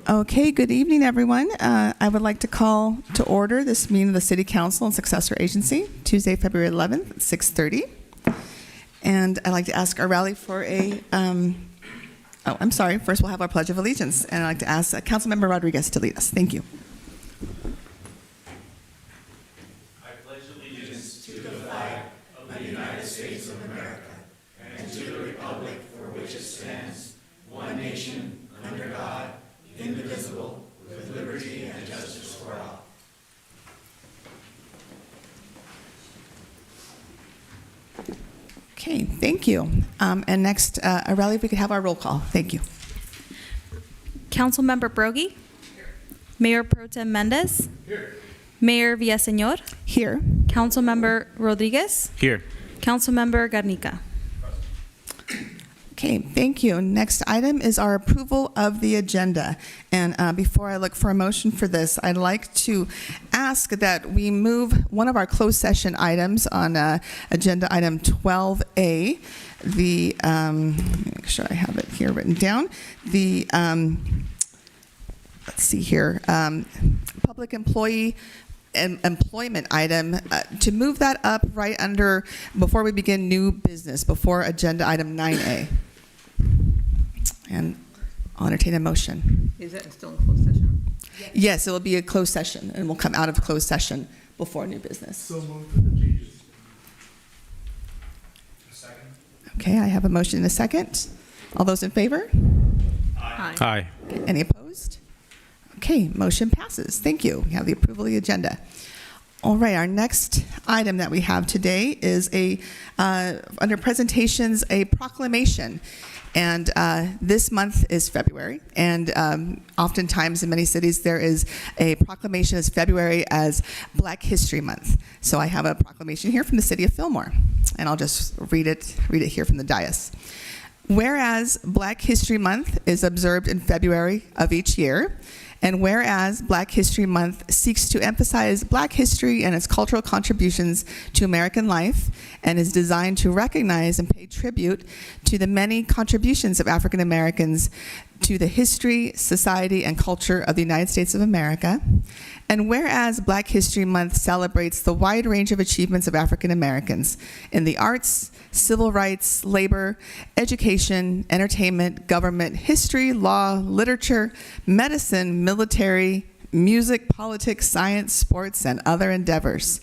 Okay, good evening, everyone. I would like to call to order this meeting of the City Council and Successor Agency, Tuesday, February 11th, at 6:30. And I'd like to ask our rally for a, I'm sorry, first we'll have our Pledge of Allegiance. And I'd like to ask Councilmember Rodriguez to lead us. Thank you. I pledge allegiance to the flag of the United States of America and to the republic for which it stands, one nation, under God, indivisible, with liberty and justice for all. Okay, thank you. And next, Aurelia, if we could have our roll call. Thank you. Councilmember Brogy. Here. Mayor Pro Tem Mendez. Here. Mayor Villaseñor. Here. Councilmember Rodriguez. Here. Councilmember Garnica. Okay, thank you. Next item is our approval of the agenda. And before I look for a motion for this, I'd like to ask that we move one of our closed session items on agenda item 12A, the, let me make sure I have it here written down, the, let's see here, public employee employment item, to move that up right under, before we begin new business, before agenda item 9A. And I'll entertain a motion. Is that still in closed session? Yes, it will be a closed session, and we'll come out of closed session before new business. So moved with the changes. A second. Okay, I have a motion and a second. All those in favor? Aye. Aye. Okay, any opposed? Okay, motion passes. Thank you. We have the approval of the agenda. All right, our next item that we have today is a, under presentations, a proclamation. And this month is February, and oftentimes in many cities there is a proclamation as February as Black History Month. So I have a proclamation here from the city of Fillmore, and I'll just read it here from the dais. Whereas Black History Month is observed in February of each year, and whereas Black History Month seeks to emphasize Black history and its cultural contributions to American life, and is designed to recognize and pay tribute to the many contributions of African Americans to the history, society, and culture of the United States of America, and whereas Black History Month celebrates the wide range of achievements of African Americans in the arts, civil rights, labor, education, entertainment, government, history, law, literature, medicine, military, music, politics, science, sports, and other endeavors.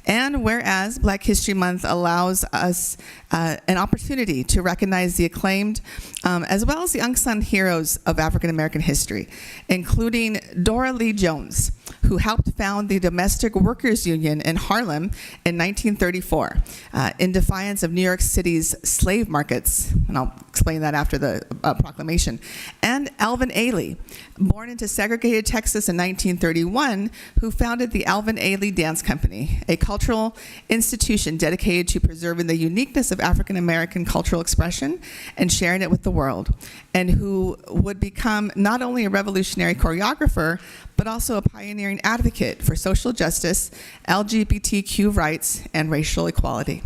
And whereas Black History Month allows us an opportunity to recognize the acclaimed, as well as the unsung heroes of African American history, including Dora Lee Jones, who helped found the Domestic Workers Union in Harlem in 1934, in defiance of New York City's slave markets, and I'll explain that after the proclamation, and Alvin Ailey, born into segregated Texas in 1931, who founded the Alvin Ailey Dance Company, a cultural institution dedicated to preserving the uniqueness of African American cultural expression and sharing it with the world, and who would become not only a revolutionary choreographer, but also a pioneering advocate for social justice, LGBTQ rights, and racial equality.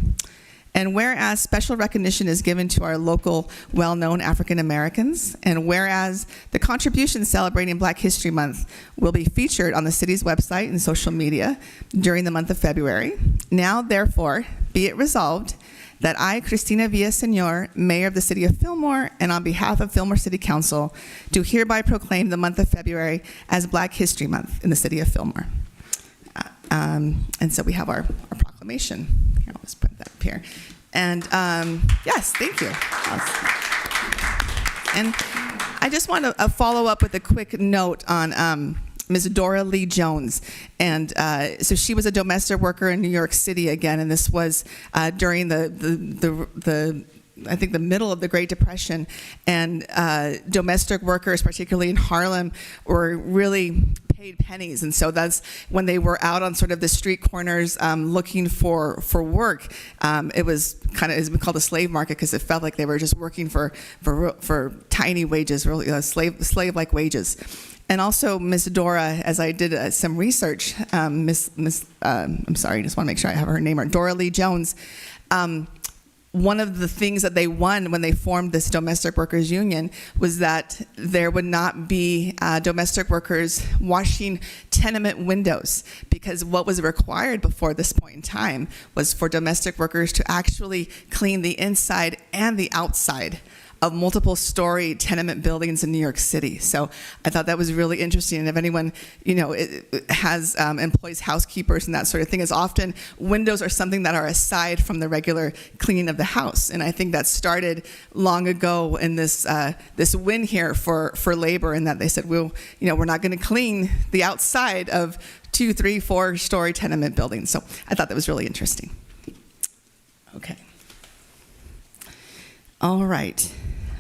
And whereas special recognition is given to our local well-known African Americans, and whereas the contributions celebrating Black History Month will be featured on the city's website and social media during the month of February, now therefore be it resolved that I, Cristina Villaseñor, Mayor of the City of Fillmore, and on behalf of Fillmore City Council, do hereby proclaim the month of February as Black History Month in the City of Fillmore. And so we have our proclamation. Here, I'll just put that up here. And yes, thank you. And I just want to follow up with a quick note on Ms. Dora Lee Jones. And so she was a domestic worker in New York City again, and this was during the I think the middle of the Great Depression, and domestic workers, particularly in Harlem, were really paid pennies, and so that's when they were out on sort of the street corners looking for work. It was kind of, it's been called a slave market because it felt like they were just working for tiny wages, really slave-like wages. And also, Ms. Dora, as I did some research, I'm sorry, I just want to make sure I have her name right, Dora Lee Jones. one of the things that they won when they formed this domestic workers union was that there would not be domestic workers washing tenement windows, because what was required before this point in time was for domestic workers to actually clean the inside and the outside of multiple story tenement buildings in New York City. So I thought that was really interesting. And if anyone, has employs housekeepers and that sort of thing, is often windows are something that are aside from the regular cleaning of the house. And I think that started long ago in this this win here for labor, in that they said, we're not going to clean the outside of 2, 3, 4 story tenement buildings. So I thought that was really interesting. Okay. All right.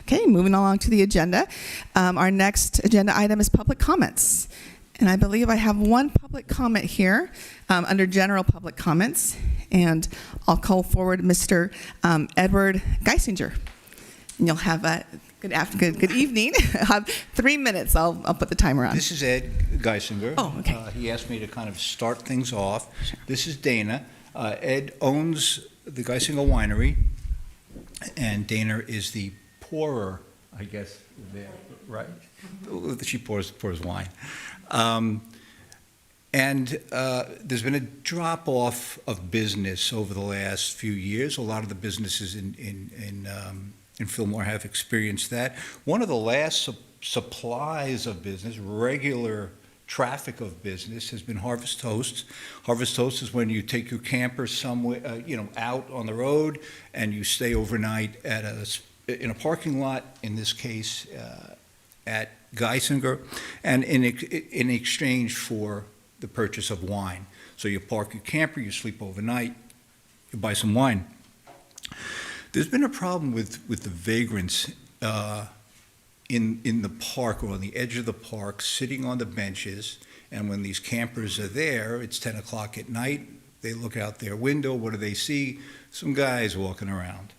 Okay, moving along to the agenda. Our next agenda item is public comments. And I believe I have one public comment here under general public comments. And I'll call forward Mr. Edward Geisinger. And you'll have a good evening. I'll have 3 minutes. I'll put the timer on. This is Ed Geisinger. Oh, okay. He asked me to kind of start things off. Sure. This is Dana. Ed owns the Geisinger Winery, and Dana is the pourer, I guess, there, right? She pours wine. And there's been a drop-off of business over the last few years. A lot of the businesses in Fillmore have experienced that. One of the last supplies of business, regular traffic of business, has been Harvest Toast. Harvest Toast is when you take your camper somewhere, out on the road, and you stay overnight in a parking lot, in this case at Geisinger, and in exchange for the purchase of wine. So you park your camper, you sleep overnight, you buy some wine. There's been a problem with the vagrants in the park, or on the edge of the park, sitting on the benches, and when these campers are there, it's 10 o'clock at night, they look out their window, what do they see? Some guys walking around.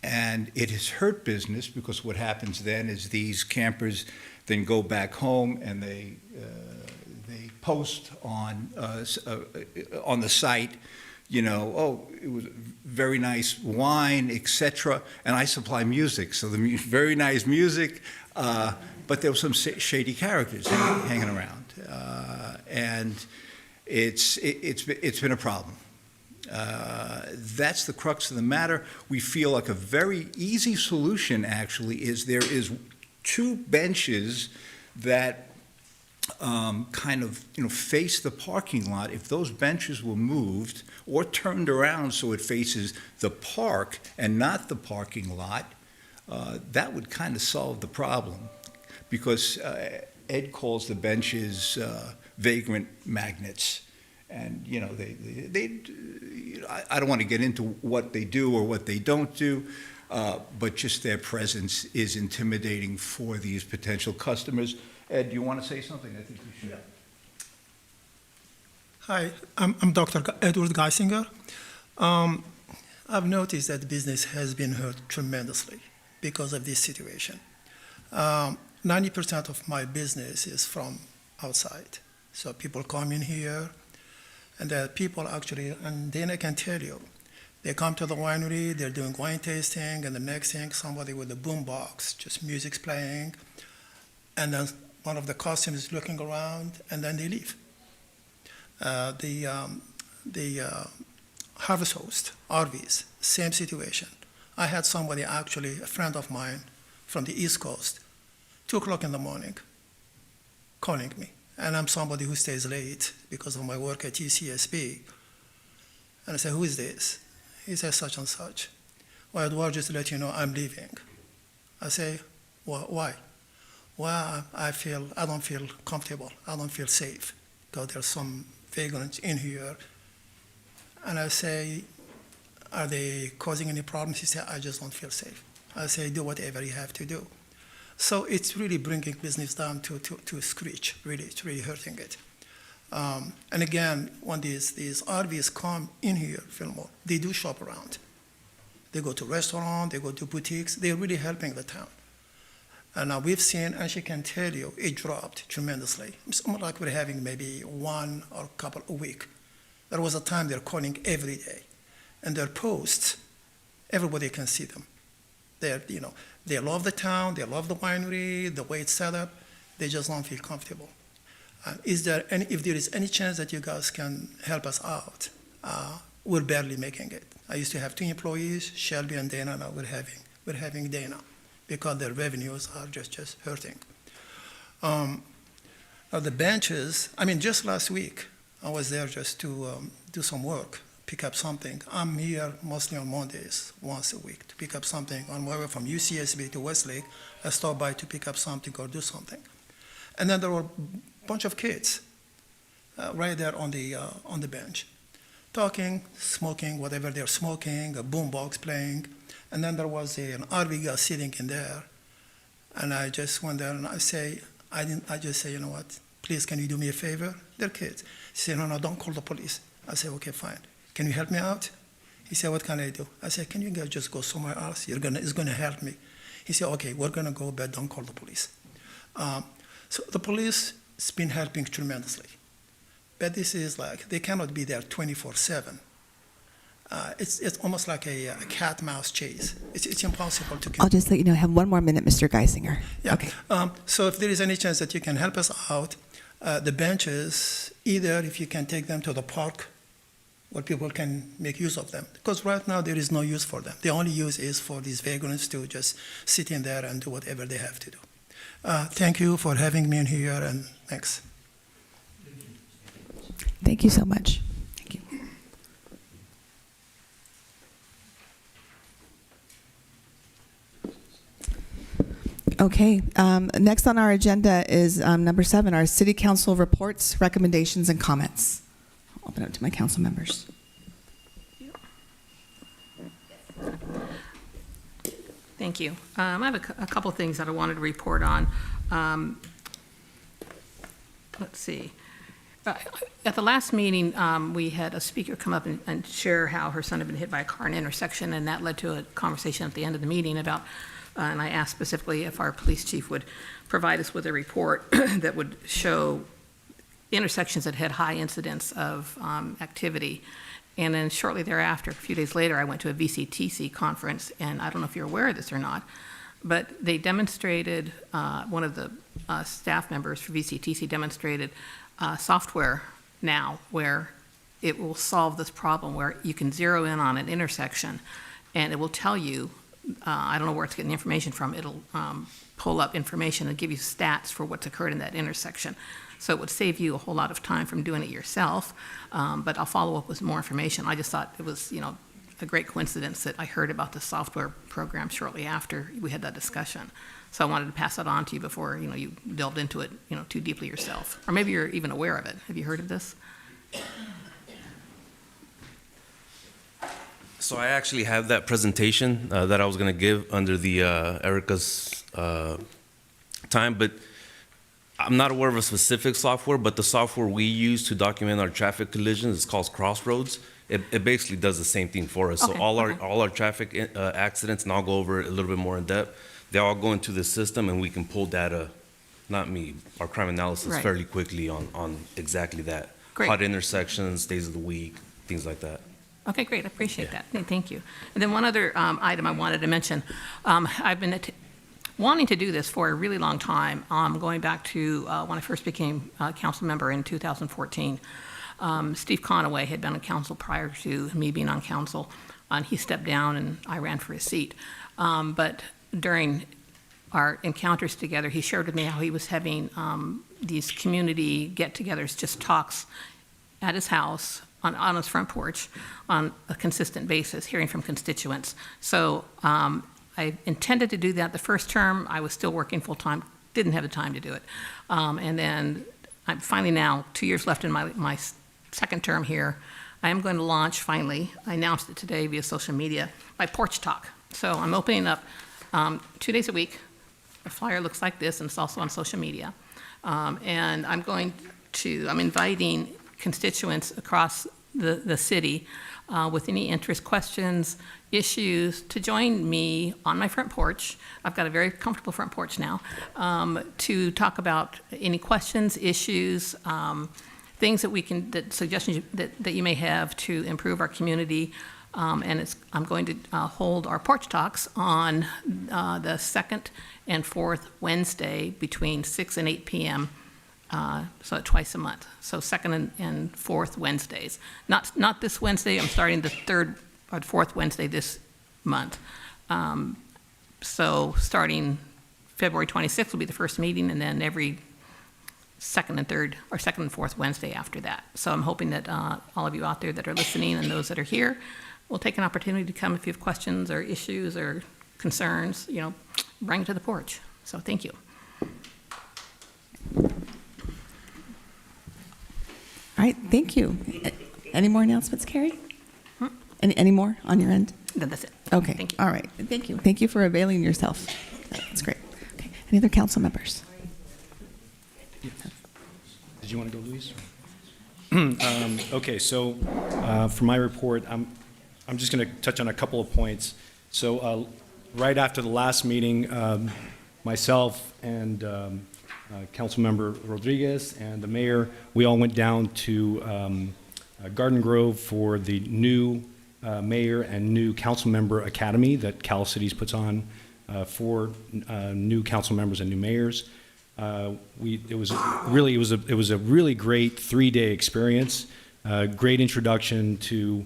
And it has hurt business, because what happens then is these campers then go back home and they post on the site, oh, it was very nice wine, etc. And I supply music, so very nice music, but there were some shady characters hanging around, and it's been a problem. That's the crux of the matter. We feel like a very easy solution, actually, is there is 2 benches that kind of face the parking lot. If those benches were moved or turned around so it faces the park and not the parking lot, that would kind of solve the problem, because Ed calls the benches vagrant magnets. And I don't want to get into what they do or what they don't do, but just their presence is intimidating for these potential customers. Ed, do you want to say something? I think you should. Yeah. Hi, I'm Dr. Edward Geisinger. I've noticed that business has been hurt tremendously because of this situation. 90% of my business is from outside. So people come in here, and people actually, and then I can tell you, they come to the winery, they're doing wine tasting, and the next thing, somebody with a boom box, just music's playing, and then one of the customers is looking around, and then they leave. The Harvest Host, RVs, same situation. I had somebody, actually, a friend of mine from the East Coast, 2 o'clock in the morning, calling me. And I'm somebody who stays late because of my work at UCSB. And I said, who is this? He said, such and such. Well, Edward, just to let you know, I'm leaving. I say, well, why? Well, I don't feel comfortable. I don't feel safe because there's some vagrants in here. And I say, are they causing any problems? He said, I just don't feel safe. I say, do whatever you have to do. So it's really bringing business down to a screech, really. It's really hurting it. And again, when these RVs come in here, Fillmore, they do shop around. They go to restaurants, they go to boutiques. They're really helping the town. And now we've seen, and she can tell you, it dropped tremendously. It's almost like we're having maybe one or a couple a week. There was a time they're calling every day. and their posts, everybody can see them. They love the town, they love the winery, the way it's set up. They just don't feel comfortable. If there is any chance that you guys can help us out, we're barely making it. I used to have 2 employees, Shelby and Dana. Now we're having Dana because their revenues are just hurting. Now the benches. Just last week I was there just to do some work, pick up something. I'm here mostly on Mondays, once a week, to pick up something on my way from UCSB to Westlake. I stop by to pick up something or do something. And then there were a bunch of kids right there on the bench, talking, smoking, whatever they're smoking, a boombox playing. And then there was an RV guy sitting in there. And I just went there and I just say, you know what, please, can you do me a favor? They're kids. He said, no, don't call the police. I said, okay, fine. Can you help me out? He said, what can I do? I said, can you guys just go somewhere else? It's gonna help me. He said, okay, we're gonna go, but don't call the police. So the police has been helping tremendously. But this is like, they cannot be there 24/7. It's almost like a cat-mouse chase. It's impossible to. I'll just let you know, I have 1 more minute, Mr. Geisinger. Yeah. Okay. So if there is any chance that you can help us out, the benches, either if you can take them to the park where people can make use of them. Because right now there is no use for them. The only use is for these vagrants to just sit in there and do whatever they have to do. Thank you for having me in here, and thanks. Thank you so much. Thank you. Okay, next on our agenda is number 7, our city council reports, recommendations, and comments. I'll open it up to my council members. Thank you. I have a couple things that I wanted to report on. Let's see. At the last meeting, we had a speaker come up and share how her son had been hit by a car in an intersection, and that led to a conversation at the end of the meeting about, and I asked specifically if our police chief would provide us with a report that would show intersections that had high incidence of activity. And then shortly thereafter, a few days later, I went to a VCTC conference, and I don't know if you're aware of this or not, but they demonstrated, one of the staff members for VCTC demonstrated software now where it will solve this problem, where you can zero in on an intersection, and it will tell you, I don't know where it's getting the information from, it'll pull up information and give you stats for what's occurred in that intersection. So it would save you a whole lot of time from doing it yourself, but I'll follow up with more information. I just thought it was, a great coincidence that I heard about the software program shortly after we had that discussion. So I wanted to pass that on to you before, you delved into it, too deeply yourself. Or maybe you're even aware of it. Have you heard of this? So I actually have that presentation that I was going to give under the Erica's time, but I'm not aware of a specific software, but the software we use to document our traffic collisions is called Crossroads. It basically does the same thing for us. Okay, So all our traffic accidents, and I'll go over it a little bit more in depth, they all go into the system, and we can pull data, not me, our crime analysis Right. fairly quickly on exactly that. Great. Hot intersections, days of the week, things like that. Okay, great. I appreciate that. Thank you. And then one other item I wanted to mention. I've been wanting to do this for a really long time, going back to when I first became a council member in 2014. Steve Conaway had been on council prior to me being on council, and he stepped down and I ran for his seat. But during our encounters together, he shared with me how he was having these community get-togethers, just talks at his house, on his front porch, on a consistent basis, hearing from constituents. So I intended to do that the first term. I was still working full-time, didn't have the time to do it. And then I'm finally now, 2 years left in my second term here, I am going to launch finally, I announced it today via social media, my Porch Talk. So I'm opening up 2 days a week. The flyer looks like this, and it's also on social media. And I'm inviting constituents across the city with any interest, questions, issues, to join me on my front porch. I've got a very comfortable front porch now, to talk about any questions, issues, things that suggestions that you may have to improve our community. I'm going to hold our porch talks on the second and fourth Wednesday between 6 and 8 p.m., so twice a month. So second and fourth Wednesdays. Not this Wednesday, I'm starting the third or fourth Wednesday this month. So starting February 26th will be the first meeting, and then every second and fourth Wednesday after that. So I'm hoping that all of you out there that are listening and those that are here will take an opportunity to come if you have questions or issues or concerns, bring it to the porch. So thank you. All right, thank you. Any more announcements, Carrie? Any more on your end? Then that's it. Okay. Thank you. All right. Thank you. Thank you for availing yourself. That's great. Okay. Any other council members? Did you want to go, Luis? Okay, so for my report, I'm just going to touch on a couple of points. So right after the last meeting, myself and Councilmember Rodriguez and the mayor, we all went down to Garden Grove for the new mayor and new council member academy that Cal Cities puts on for new council members and new mayors. It was a really great 3-day experience. Great introduction to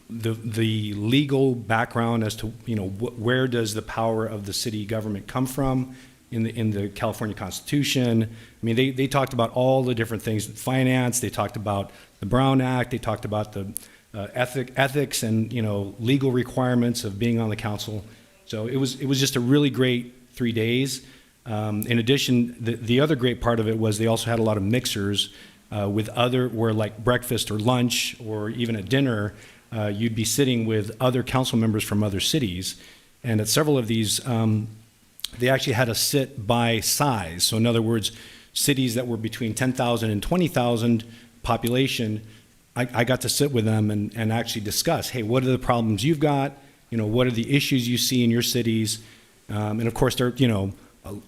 the legal background as to where does the power of the city government come from in the California Constitution. I mean, they talked about all the different things, finance. They talked about the Brown Act. They talked about the ethics and legal requirements of being on the council. So it was just a really great 3 days. In addition, the other great part of it was they also had a lot of mixers where like breakfast or lunch or even at dinner, you'd be sitting with other council members from other cities. And at several of these, they actually had us sit by size. So in other words, cities that were between 10,000 and 20,000 population, I got to sit with them and actually discuss, hey, what are the problems you've got? What are the issues you see in your cities? And of course, there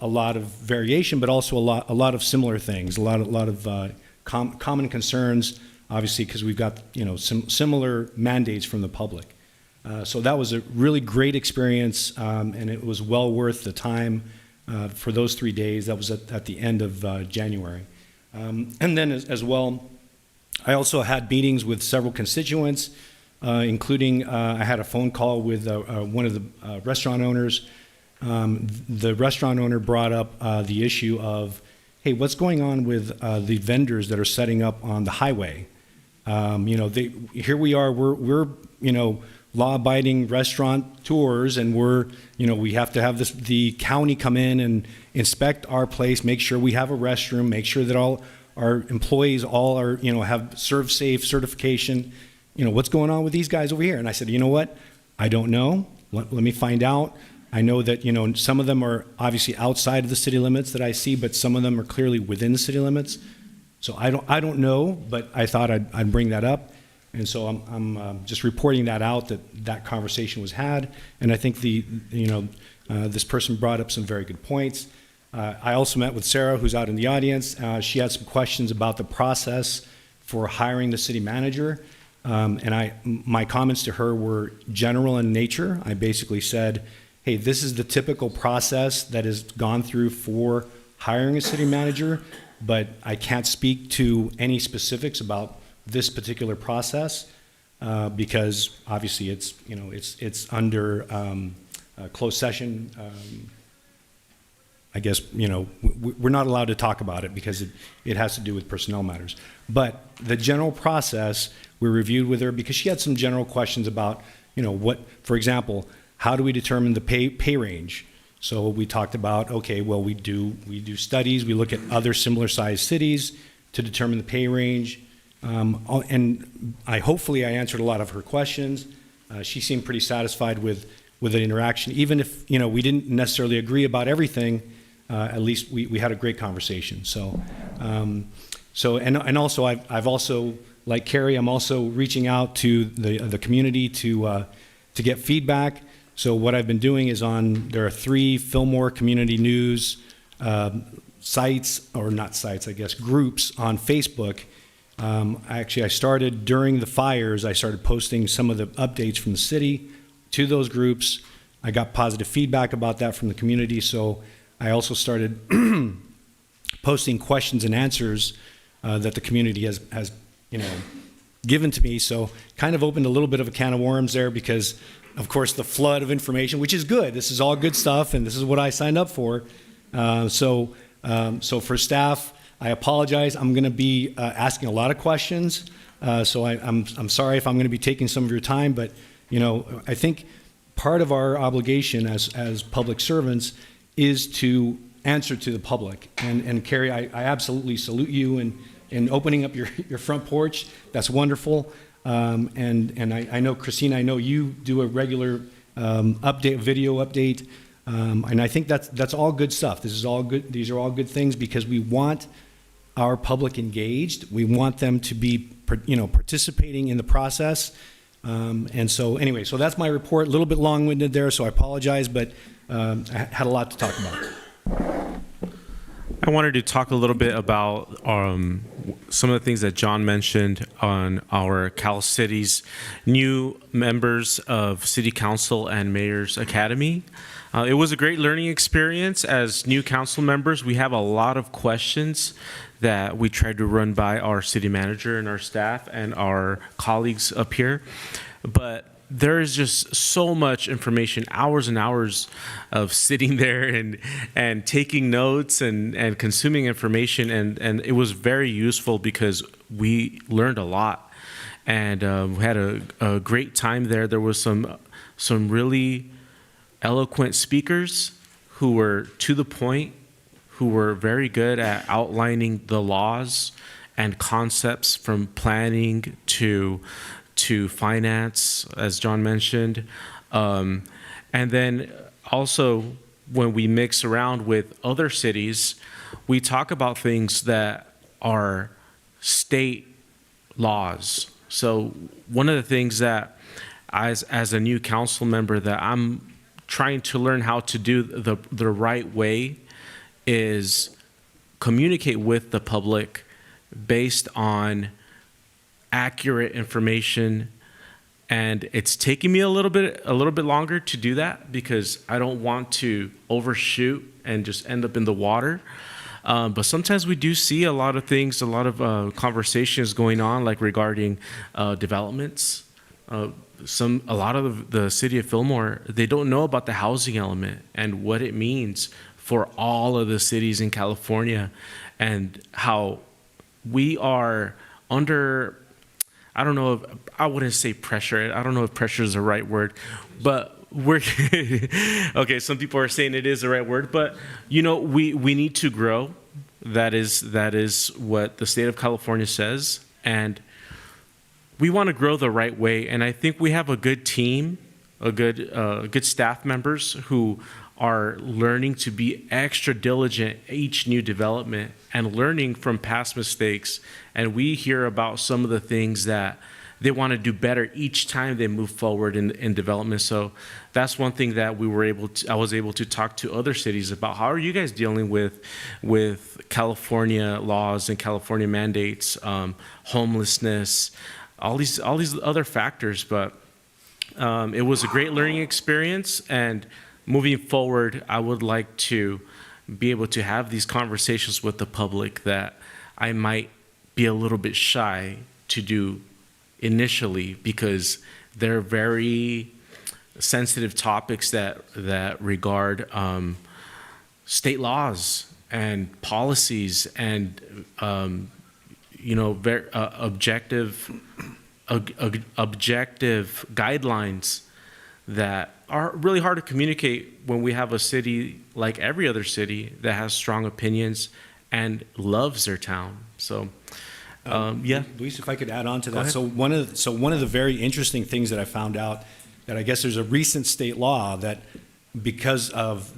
a lot of variation, but also a lot of similar things, a lot of common concerns, obviously, because we've got some similar mandates from the public. So that was a really great experience, and it was well worth the time for those 3 days. That was at the end of January. And then as well, I also had meetings with several constituents, including I had a phone call with one of the restaurant owners. The restaurant owner brought up the issue of, hey, what's going on with the vendors that are setting up on the highway? Here we are, we're law-abiding restaurateurs, and we have to have the county come in and inspect our place, make sure we have a restroom, make sure that all our employees are have serve safe certification. What's going on with these guys over here? And I said, you know what? I don't know. Let me find out. I know that some of them are obviously outside of the city limits that I see, but some of them are clearly within the city limits. So I don't know, but I thought I'd bring that up, and so I'm just reporting that out, that conversation was had, and I think this person brought up some very good points. I also met with Sarah, who's out in the audience. She had some questions about the process for hiring the city manager, and my comments to her were general in nature. I basically said, hey, this is the typical process that is gone through for hiring a city manager, but I can't speak to any specifics about this particular process because obviously it's under closed session. I guess we're not allowed to talk about it because it has to do with personnel matters. But the general process we reviewed with her because she had some general questions about what, for example, how do we determine the pay range? So we talked about, okay, well, we do studies, we look at other similar sized cities to determine the pay range. And hopefully I answered a lot of her questions. She seemed pretty satisfied with the interaction. Even if, we didn't necessarily agree about everything, at least we had a great conversation. So, and also I've also, like Carrie, I'm also reaching out to the community to get feedback. So what I've been doing is there are 3 Fillmore community news sites, or not sites, I guess, groups on Facebook. I started during the fires, I started posting some of the updates from the city to those groups. I got positive feedback about that from the community, so I also started posting questions and answers that the community has given to me. So kind of opened a little bit of a can of worms there because, of course, the flood of information, which is good. This is all good stuff, and this is what I signed up for. So for staff, I apologize. I'm going to be asking a lot of questions. So I'm sorry if I'm going to be taking some of your time, but I think part of our obligation as public servants is to answer to the public. And Carrie, I absolutely salute you in opening up your front porch. That's wonderful. And I know, Christina, I know you do a regular video update. And I think that's all good stuff. This is all good. These are all good things because we want our public engaged. We want them to be, participating in the process. And so anyway, so that's my report. A little bit long-winded there, so I apologize, but I had a lot to talk about. I wanted to talk a little bit about some of the things that John mentioned on our Cal City's new members of City Council and Mayor's Academy. It was a great learning experience. As new council members, we have a lot of questions that we tried to run by our city manager and our staff and our colleagues up here. But there is just so much information, hours and hours of sitting there and taking notes and consuming information. And it was very useful because we learned a lot. And we had a great time there. There was some really eloquent speakers who were to the point, who were very good at outlining the laws and concepts from planning to finance, as John mentioned. And then also when we mix around with other cities, we talk about things that are state laws. So one of the things that as a new council member that I'm trying to learn how to do the right way is communicate with the public based on accurate information. And it's taking me a little bit longer to do that because I don't want to overshoot and just end up in the water. But sometimes we do see a lot of things, a lot of conversations going on, like regarding developments. A lot of the city of Fillmore, they don't know about the housing element and what it means for all of the cities in California, and how we are under, I don't know if, I wouldn't say pressure. I don't know if pressure is the right word, but we're, okay, some people are saying it is the right word, but we need to grow. That is what the state of California says. And we want to grow the right way. And I think we have a good team, good staff members who are learning to be extra diligent each new development and learning from past mistakes. And we hear about some of the things that they want to do better each time they move forward in development. So that's one thing that I was able to talk to other cities about. How are you guys dealing with California laws and California mandates, homelessness, all these other factors? But it was a great learning experience, and moving forward, I would like to be able to have these conversations with the public that I might be a little bit shy to do initially, because they're very sensitive topics that regard state laws and policies and very objective guidelines that are really hard to communicate when we have a city like every other city that has strong opinions and loves their town. So, yeah. Luis, if I could add on to Go that. ahead. So one of the very interesting things that I found out, that I guess there's a recent state law that, because of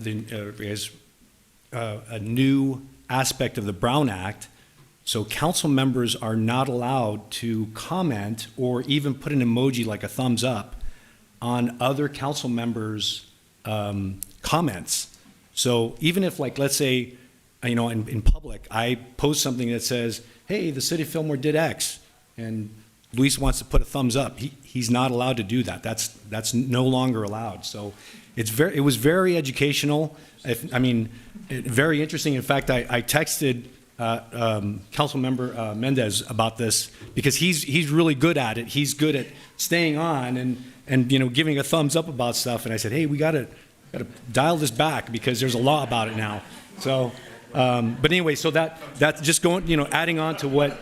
a new aspect of the Brown Act, so council members are not allowed to comment or even put an emoji like a thumbs up on other council members' comments. So even if, like, let's say, in public, I post something that says, hey, the city of Fillmore did X, and Luis wants to put a thumbs up. He's not allowed to do that. That's no longer allowed. So it was very educational. Very interesting. In fact, I texted Councilmember Mendez about this because he's really good at it. He's good at staying on and giving a thumbs up about stuff. And I said, hey, we got to dial this back because there's a law about it now. So, but anyway, so that's just going, adding on to what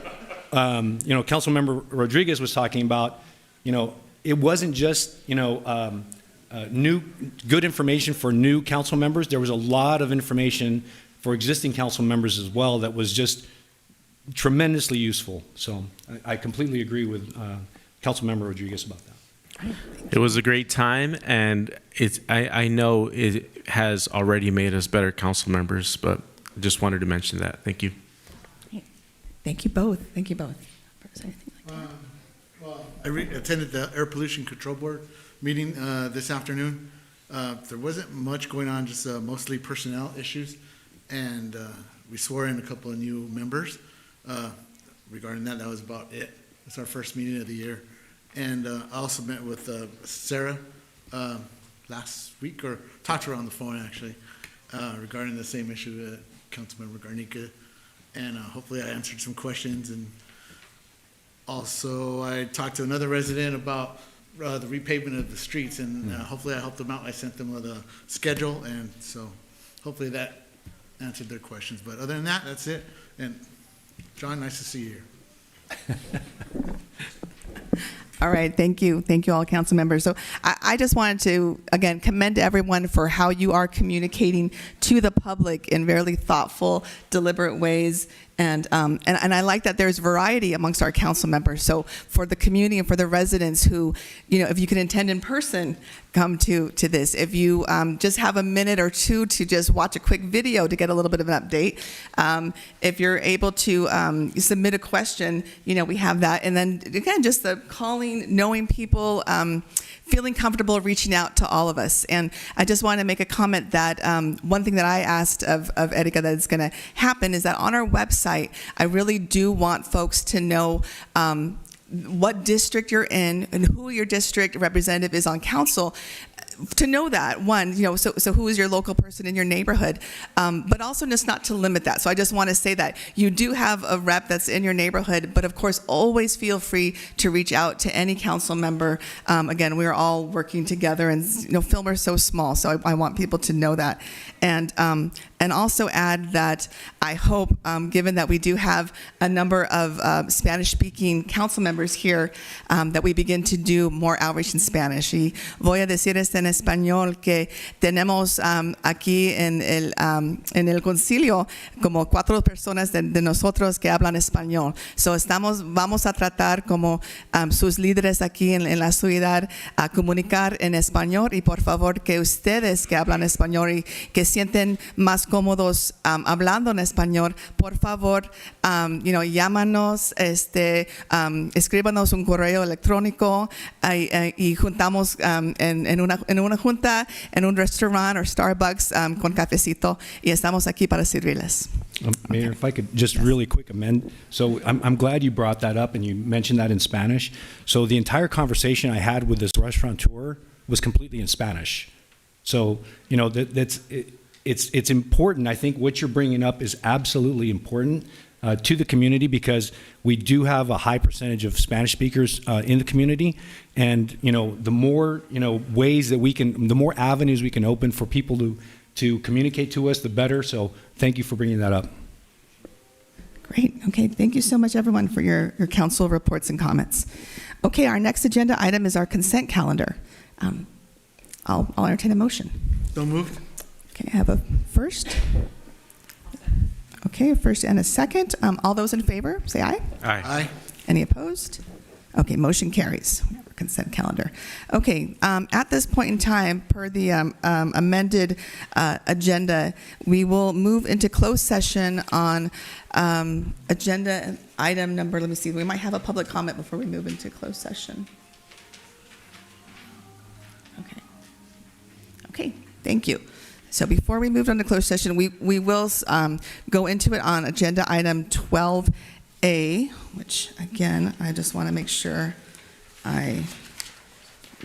Councilmember Rodriguez was talking about. It wasn't just new good information for new council members. There was a lot of information for existing council members as well that was just tremendously useful. So I completely agree with Councilmember Rodriguez about that. It was a great time, and I know it has already made us better council members, but I just wanted to mention that. Thank you. Thank you both. Thank you both. Well, I attended the Air Pollution Control Board meeting this afternoon. There wasn't much going on, just mostly personnel issues, and we swore in a couple of new members. Regarding that, that was about it. It's our first meeting of the year. And I also met with Sarah last week, or talked to her on the phone actually, regarding the same issue that Councilmember Garnica. And hopefully I answered some questions. And also I talked to another resident about the repavement of the streets, and hopefully I helped them out. I sent them with a schedule, and so hopefully that answered their questions. But other than that, that's it. And John, nice to see you here. All right, thank you. Thank you all, council members. So I just wanted to, again, commend everyone for how you are communicating to the public in very thoughtful, deliberate ways. And I like that there's variety amongst our council members. So for the community and for the residents who, if you can attend in person, come to this. If you just have a minute or two to just watch a quick video to get a little bit of an update. If you're able to submit a question, we have that. And then again, just the calling, knowing people, feeling comfortable reaching out to all of us. And I just want to make a comment that one thing that I asked of Erika that's going to happen is that on our website, I really do want folks to know what district you're in and who your district representative is on council. To know that, one, so who is your local person in your neighborhood, but also just not to limit that. So I just want to say that you do have a rep that's in your neighborhood, but of course, always feel free to reach out to any council member. Again, we're all working together, and Fillmore is so small, so I want people to know that. And also add that I hope, given that we do have a number of Spanish-speaking council members here, that we begin to do more outreach in Spanish. Y voy a decir esto en español, que tenemos aquí en el concilio como 4 personas de nosotros que hablan español. So vamos a tratar como sus líderes aquí en la ciudad a comunicar en español, y por favor que ustedes que hablan español y que sienten más cómodos hablando en español, por favor, llámanos, escríbanos un correo electrónico y juntamos en una junta, en un restaurante o Starbucks con cafecito, y estamos aquí para servirles. Mayor, if I could just really quick amend. So I'm glad you brought that up and you mentioned that in Spanish. So the entire conversation I had with this restaurateur was completely in Spanish. So, it's important. I think what you're bringing up is absolutely important to the community, because we do have a high percentage of Spanish speakers in the community, and the more ways that the more avenues we can open for people to communicate to us, the better. So thank you for bringing that up. Great. Okay. Thank you so much, everyone, for your council reports and comments. Okay. Our next agenda item is our consent calendar. I'll entertain a motion. So moved. Okay, I have a first. Okay, a first and a second. All those in favor, say aye. Aye. Aye. Any opposed? Okay, motion carries. We have a consent calendar. Okay, at this point in time, per the amended agenda, we will move into closed session on agenda item number, let me see, we might have a public comment before we move into closed session. Okay, thank you. So before we move on to closed session, we will go into it on agenda item 12 12A, which again, I just want to make sure I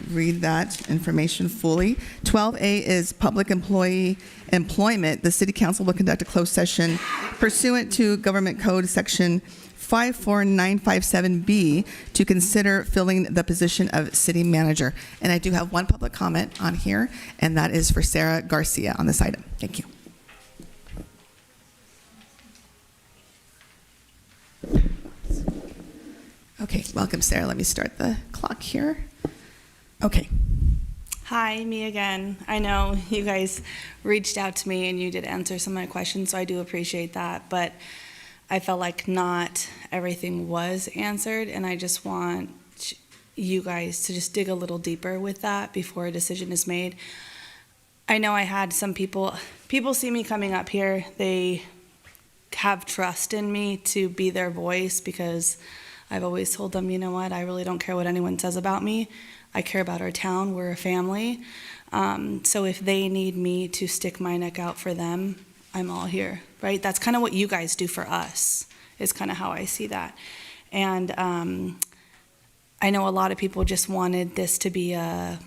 read that information fully. 12A is public employee employment. The City Council will conduct a closed session pursuant to Government Code Section 54957B to consider filling the position of city manager. And I do have one public comment on here, and that is for Sarah Garcia on this item. Thank you. Okay, welcome, Sarah. Let me start the clock here. Okay. Hi, me again. I know you guys reached out to me and you did answer some of my questions, so I do appreciate that, but I felt like not everything was answered, and I just want you guys to just dig a little deeper with that before a decision is made. I know I had some people see me coming up here, they have trust in me to be their voice because I've always told them, you know what, I really don't care what anyone says about me. I care about our town, we're a family. So if they need me to stick my neck out for them, I'm all here, right? That's kind of what you guys do for us, is kind of how I see that. And I know a lot of people just wanted this to be a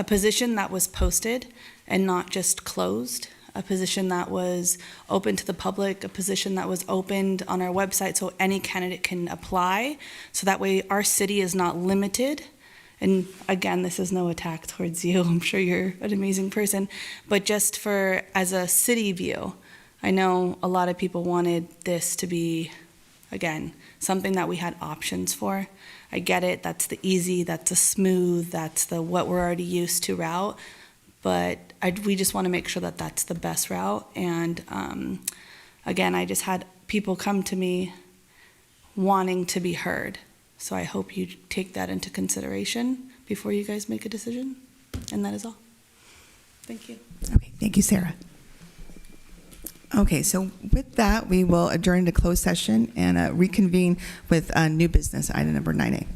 position that was posted and not just closed, a position that was open to the public, a position that was opened on our website so any candidate can apply. So that way our city is not limited. And again, this is no attack towards you. I'm sure you're an amazing person. But just for, as a city view, I know a lot of people wanted this to be, again, something that we had options for. I get it, that's the easy, that's the smooth, that's the what we're already used to route. But we just want to make sure that that's the best route. And again, I just had people come to me wanting to be heard. So I hope you take that into consideration before you guys make a decision. And that is all. Thank you. Okay, thank you, Sarah. Okay, so with that, we will adjourn to closed session and reconvene with new business, item number 9A.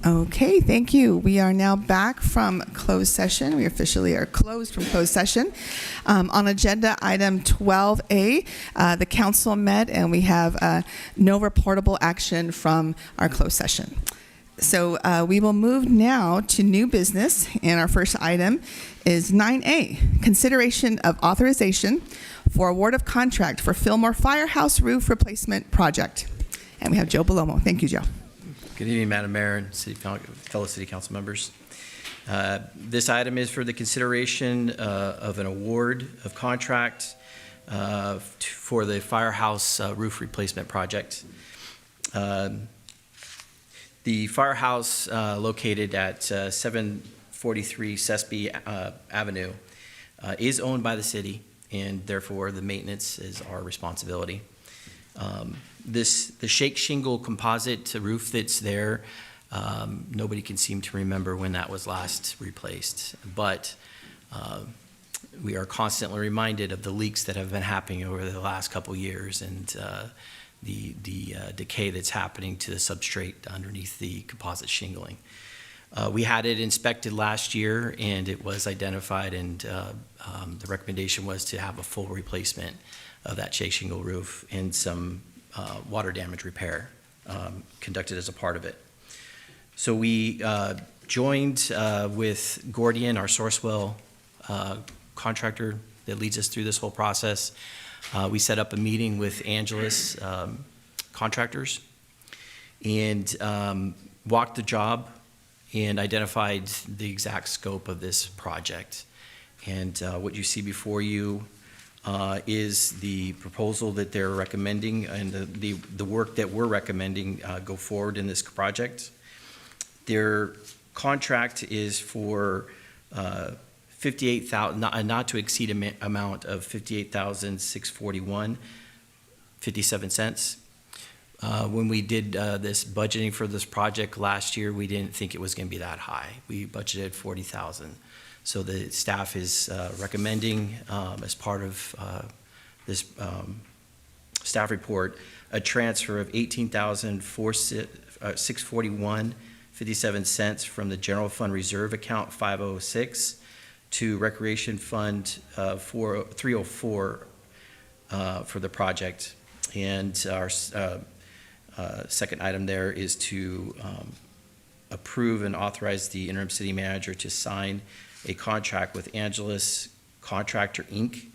Okay, thank you. We are now back from closed session. We officially are closed from closed session. On agenda item 12A, the council met and we have no reportable action from our closed session. So we will move now to new business, and our first item is 9A, consideration of authorization for award of contract for Fillmore Firehouse Roof Replacement Project. And we have Joe Belomo. Thank you, Joe. Good evening, Madam Mayor and fellow City Council members. This item is for the consideration of an award of contract for the firehouse roof replacement project. The firehouse located at 743 Sespe Avenue is owned by the city, and therefore the maintenance is our responsibility. The shake shingle composite roof that's there, nobody can seem to remember when that was last replaced, but we are constantly reminded of the leaks that have been happening over the last couple years, and the decay that's happening to the substrate underneath the composite shingling. We had it inspected last year, and it was identified, and the recommendation was to have a full replacement of that shake shingle roof and some water damage repair conducted as a part of it. So we joined with Gordian, our Sourcewell contractor that leads us through this whole process. We set up a meeting with Angelus contractors and walked the job and identified the exact scope of this project. And what you see before you is the proposal that they're recommending and the work that we're recommending go forward in this project. Their contract is for 58,000, not to exceed amount of 58,641.57 cents. When we did this budgeting for this project last year, we didn't think it was going to be that high. We budgeted 40,000. So the staff is recommending, as part of this staff report, a transfer of 18,641.57 cents from the General Fund Reserve Account 506 to Recreation Fund 304 for the project. And our second item there is to approve and authorize the interim city manager to sign a contract with Angelus Contractor, Inc.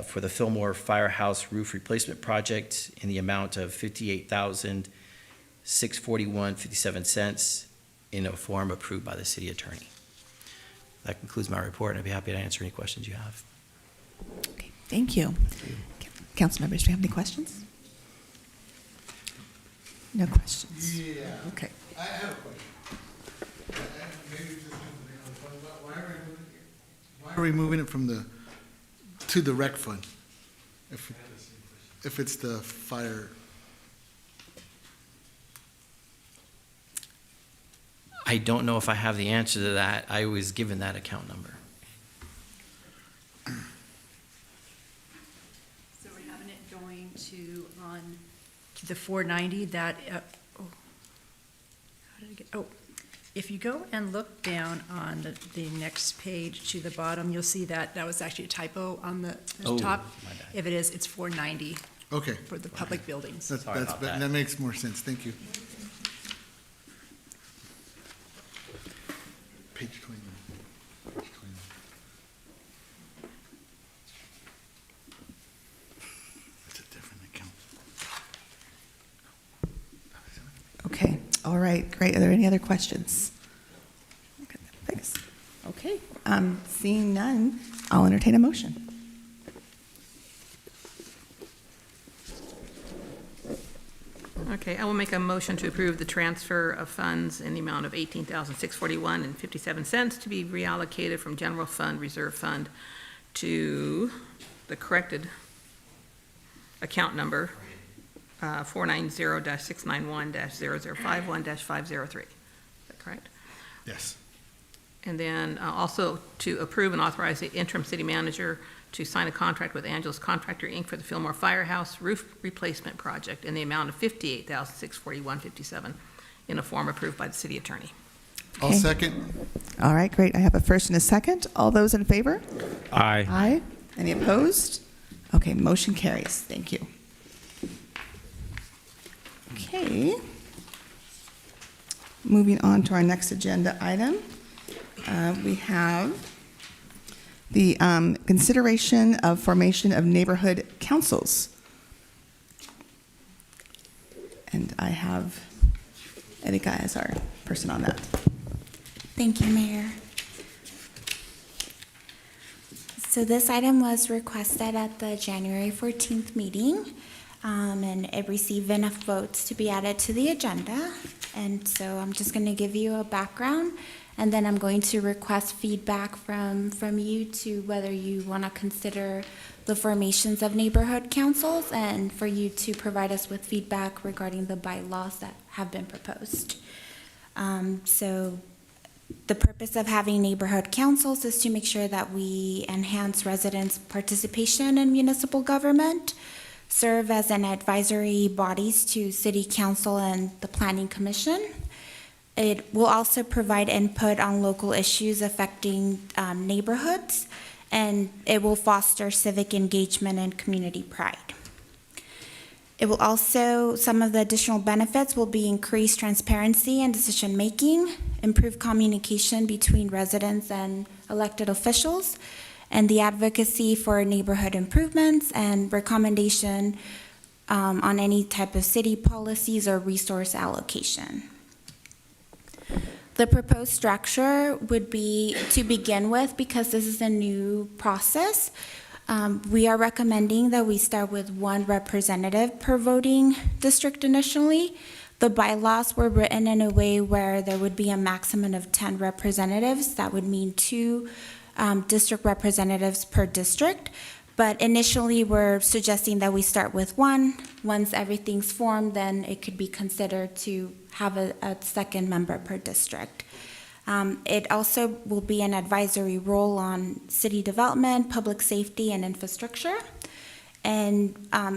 For the Fillmore Firehouse Roof Replacement Project in the amount of $58,641.57 cents in a form approved by the city attorney. That concludes my report, and I'd be happy to answer any questions you have. Okay, thank you. Council members, do you have any questions? No questions? Yeah. Okay. I have a question. Maybe this is, why are we moving it from to the rec fund? If it's the fire. I don't know if I have the answer to that. I was given that account number. So we're having it going to the 490 that, how did I get, if you go and look down on the next page to the bottom, you'll see that was actually a typo on the top. My bad. If it is, it's 490 Okay. for the public buildings. Sorry about that. That makes more sense. Thank you. Page 20. Page 20. It's a different account. Okay, all right, great. Are there any other questions? Okay, thanks. Okay, seeing none, I'll entertain a motion. Okay, I will make a motion to approve the transfer of funds in the amount of $18,641.57 cents to be reallocated from General Fund Reserve Fund to the corrected account number 490-691-0051-503. Is that correct? Yes. And then also to approve and authorize the interim city manager to sign a contract with Angelus Contractor, Inc. for the Fillmore Firehouse Roof Replacement Project in the amount of $58,641.57 in a form approved by the city attorney. I'll Okay. second. All right, great. I have a first and a second. All those in favor? Aye. Aye. Any opposed? Okay, motion carries. Thank you. Okay. Moving on to our next agenda item, we have the consideration of formation of neighborhood councils. And I have Erika as our person on that. Thank you, Mayor. So this item was requested at the January 14th meeting, and it received enough votes to be added to the agenda. And so I'm just going to give you a background, and then I'm going to request feedback from you to whether you want to consider the formations of neighborhood councils, and for you to provide us with feedback regarding the bylaws that have been proposed. So the purpose of having neighborhood councils is to make sure that we enhance residents' participation in municipal government, serve as an advisory bodies to city council and the planning commission. It will also provide input on local issues affecting neighborhoods, and it will foster civic engagement and community pride. It will also, some of the additional benefits will be increased transparency and decision-making, improved communication between residents and elected officials, and the advocacy for neighborhood improvements and recommendation on any type of city policies or resource allocation. The proposed structure would be, to begin with, because this is a new process, we are recommending that we start with one representative per voting district initially. The bylaws were written in a way where there would be a maximum of 10 representatives. That would mean 2 district representatives per district. But initially, we're suggesting that we start with 1. Once everything's formed, then it could be considered to have a second member per district. It also will be an advisory role on city development, public safety, and infrastructure. And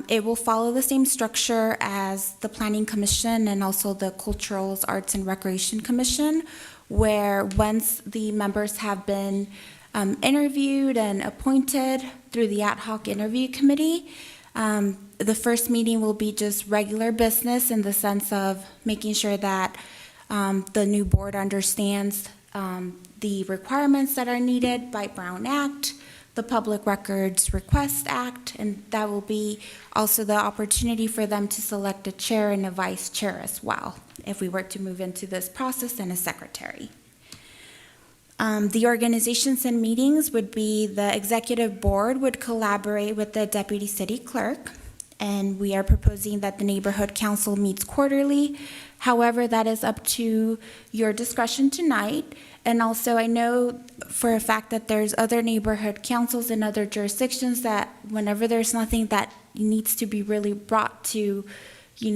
it will follow the same structure as the Planning Commission and also the Cultural Arts and Recreation Commission, where once the members have been interviewed and appointed through the ad hoc interview committee, the first meeting will be just regular business in the sense of making sure that the new board understands the requirements that are needed by Brown Act, the Public Records Request Act, and that will be also the opportunity for them to select a chair and a vice chair as well, if we were to move into this process, and a secretary. The organizations and meetings would be the executive board would collaborate with the deputy city clerk, and we are proposing that the neighborhood council meets quarterly. However, that is up to your discretion tonight. And also, I know for a fact that there's other neighborhood councils in other jurisdictions that whenever there's nothing that needs to be really brought to,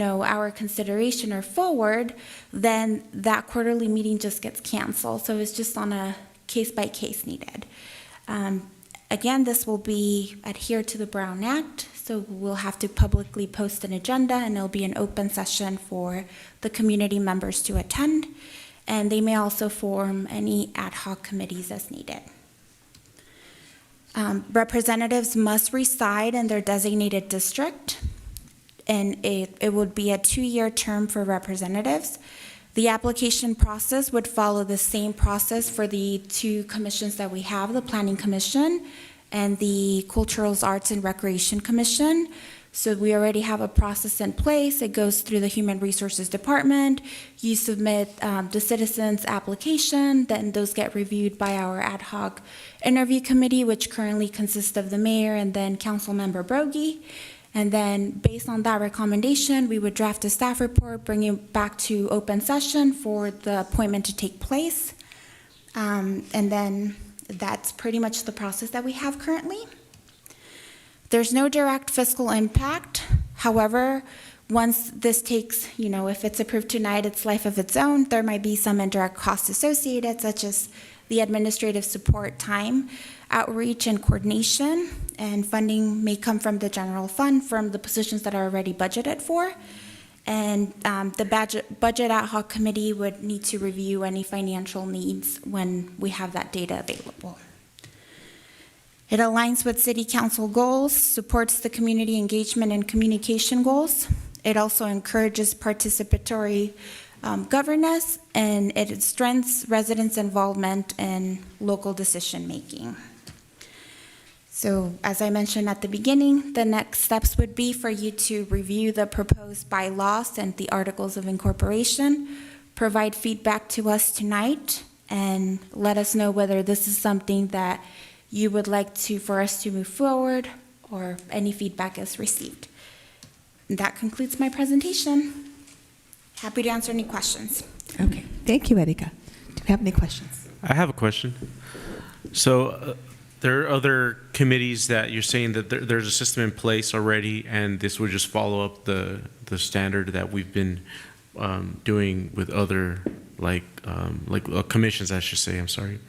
our consideration or forward, then that quarterly meeting just gets canceled. So it's just on a case-by-case needed. Again, this will be adhered to the Brown Act, so we'll have to publicly post an agenda, and it'll be an open session for the community members to attend, and they may also form any ad hoc committees as needed. Representatives must reside in their designated district, and it would be a 2-year term for representatives. The application process would follow the same process for the 2 commissions that we have, the Planning Commission and the Cultural Arts and Recreation Commission. So we already have a process in place. It goes through the Human Resources Department. You submit the citizen's application, then those get reviewed by our ad hoc interview committee, which currently consists of the mayor and then Councilmember Brogy. And then based on that recommendation, we would draft a staff report, bring it back to open session for the appointment to take place. And then that's pretty much the process that we have currently. There's no direct fiscal impact. However, once this takes, if it's approved tonight, it's life of its own. There might be some indirect costs associated, such as the administrative support time, outreach and coordination, and funding may come from the general fund from the positions that are already budgeted for. And the budget ad hoc committee would need to review any financial needs when we have that data available. It aligns with city council goals, supports the community engagement and communication goals. It also encourages participatory governance, and it strengthens residents' involvement in local decision-making. So, as I mentioned at the beginning, the next steps would be for you to review the proposed bylaws and the articles of incorporation, provide feedback to us tonight, and let us know whether this is something that you would like for us to move forward, or any feedback is received. And that concludes my presentation. Happy to answer any questions. Okay, thank you, Erika. Do you have any questions? I have a question. So there are other committees that you're saying that there's a system in place already, and this would just follow up the standard that we've been doing with other commissions, I should say. I'm sorry.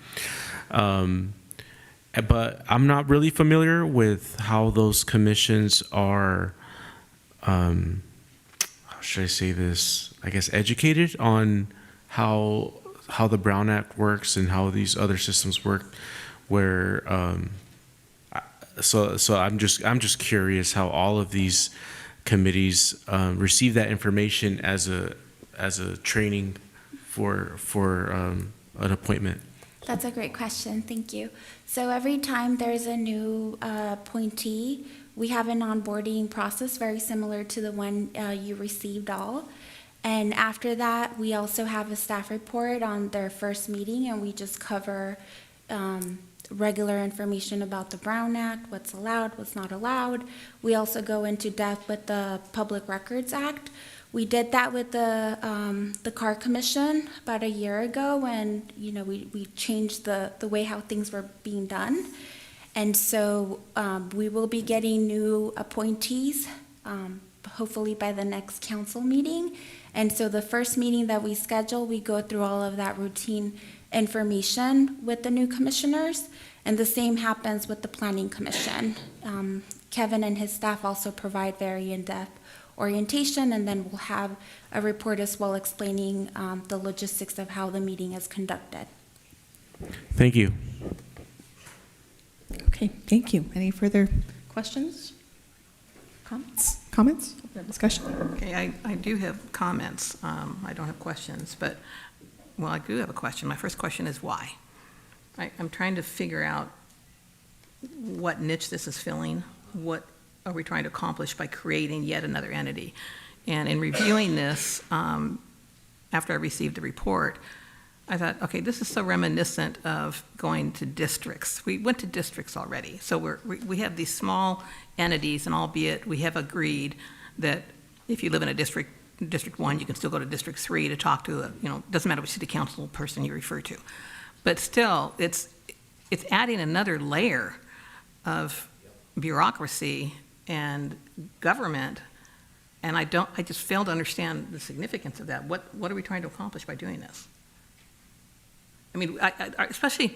But I'm not really familiar with how those commissions are, how should I say this, I guess educated on how the Brown Act works and how these other systems work, where, so I'm just curious how all of these committees receive that information as a training for an appointment. That's a great question, thank you. So every time there's a new appointee, we have an onboarding process very similar to the one you received all. And after that, we also have a staff report on their first meeting, and we just cover regular information about the Brown Act, what's allowed, what's not allowed. We also go into depth with the Public Records Act. We did that with the Car Commission about a year ago, when we changed the way how things were being done. And so we will be getting new appointees, hopefully by the next council meeting. And so the first meeting that we schedule, we go through all of that routine information with the new commissioners. And the same happens with the Planning Commission. Kevin and his staff also provide very in-depth orientation, and then we'll have a report as well explaining the logistics of how the meeting is conducted. Thank you. Okay, thank you. Any further questions? Comments? Discussion? Okay, I do have comments. I don't have questions, but, well, I do have a question. My first question is why? I'm trying to figure out what niche this is filling. What are we trying to accomplish by creating yet another entity? And in reviewing this, after I received the report, I thought, okay, this is so reminiscent of going to districts. We went to districts already. So we have these small entities, and albeit we have agreed that if you live in a District 1, you can still go to District 3 to talk to doesn't matter which city council person you refer to. But still, it's adding another layer of bureaucracy and government, and I just fail to understand the significance of that. What are we trying to accomplish by doing this? I mean, especially,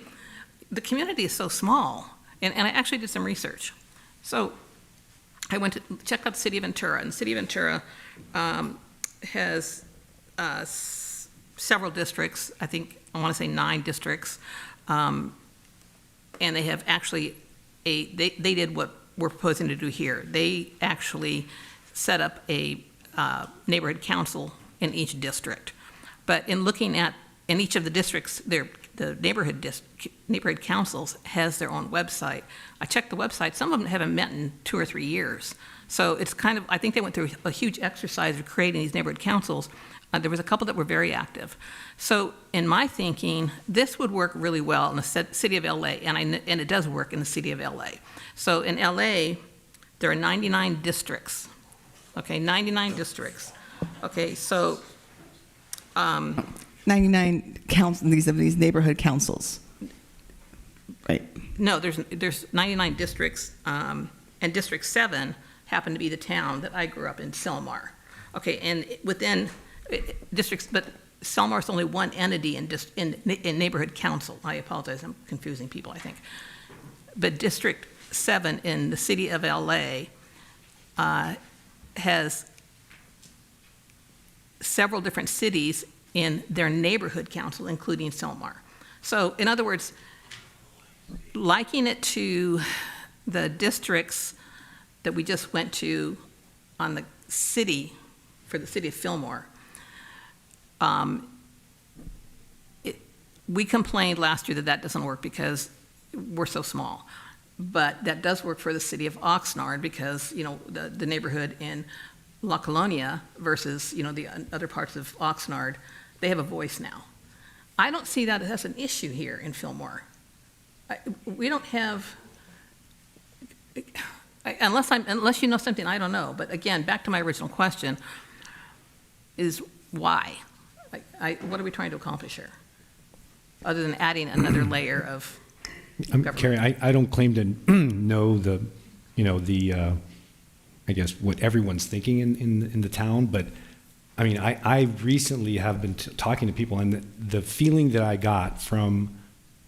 the community is so small, and I actually did some research. So I went to check out the city of Ventura, and the city of Ventura has several districts. I want to say 9 districts, and they have actually they did what we're proposing to do here. They actually set up a neighborhood council in each district. But in looking at, in each of the districts, the neighborhood councils has their own website. I checked the website. Some of them haven't met in 2 or 3 years. So it's kind of, I think they went through a huge exercise of creating these neighborhood councils. There was a couple that were very active. So in my thinking, this would work really well in the city of LA, and it does work in the city of LA. So in LA, there are 99 districts. Okay, 99 districts. Okay, so 99 these neighborhood councils, right? No, there's 99 districts, and District 7 happened to be the town that I grew up in, Fillmore. Okay, and within districts, but Fillmore is only one entity in neighborhood council. I apologize, I'm confusing people, I think. But District 7 in the city of LA has several different cities in their neighborhood council, including Fillmore. So in other words, liking it to the districts that we just went to on the city, for the city of Fillmore, we complained last year that that doesn't work because we're so small. But that does work for the city of Oxnard because, you know, the neighborhood in La Colonia versus, you know, the other parts of Oxnard, they have a voice now. I don't see that as an issue here in Fillmore. We don't have, unless you know something I don't know, but again, back to my original question, is why? What are we trying to accomplish here? Other than adding another layer of government? Carrie, I don't claim to know the, you know, the, I guess, what everyone's thinking in the town, but I mean, I recently have been talking to people, and the feeling that I got from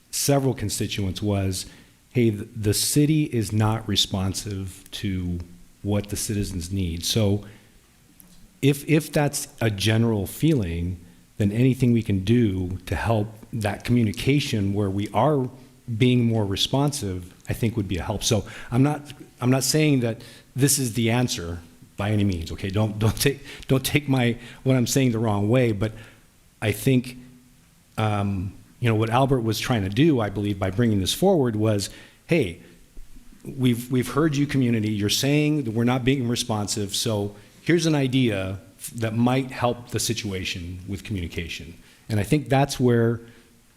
several constituents was, hey, the city is not responsive to what the citizens need. So if that's a general feeling, then anything we can do to help that communication where we are being more responsive, I think would be a help. So I'm not saying that this is the answer by any means. Okay, don't take what I'm saying the wrong way. But I think you know what Albert was trying to do, I believe, by bringing this forward was, hey, we've heard you, community. You're saying that we're not being responsive. So here's an idea that might help the situation with communication. And I think that's where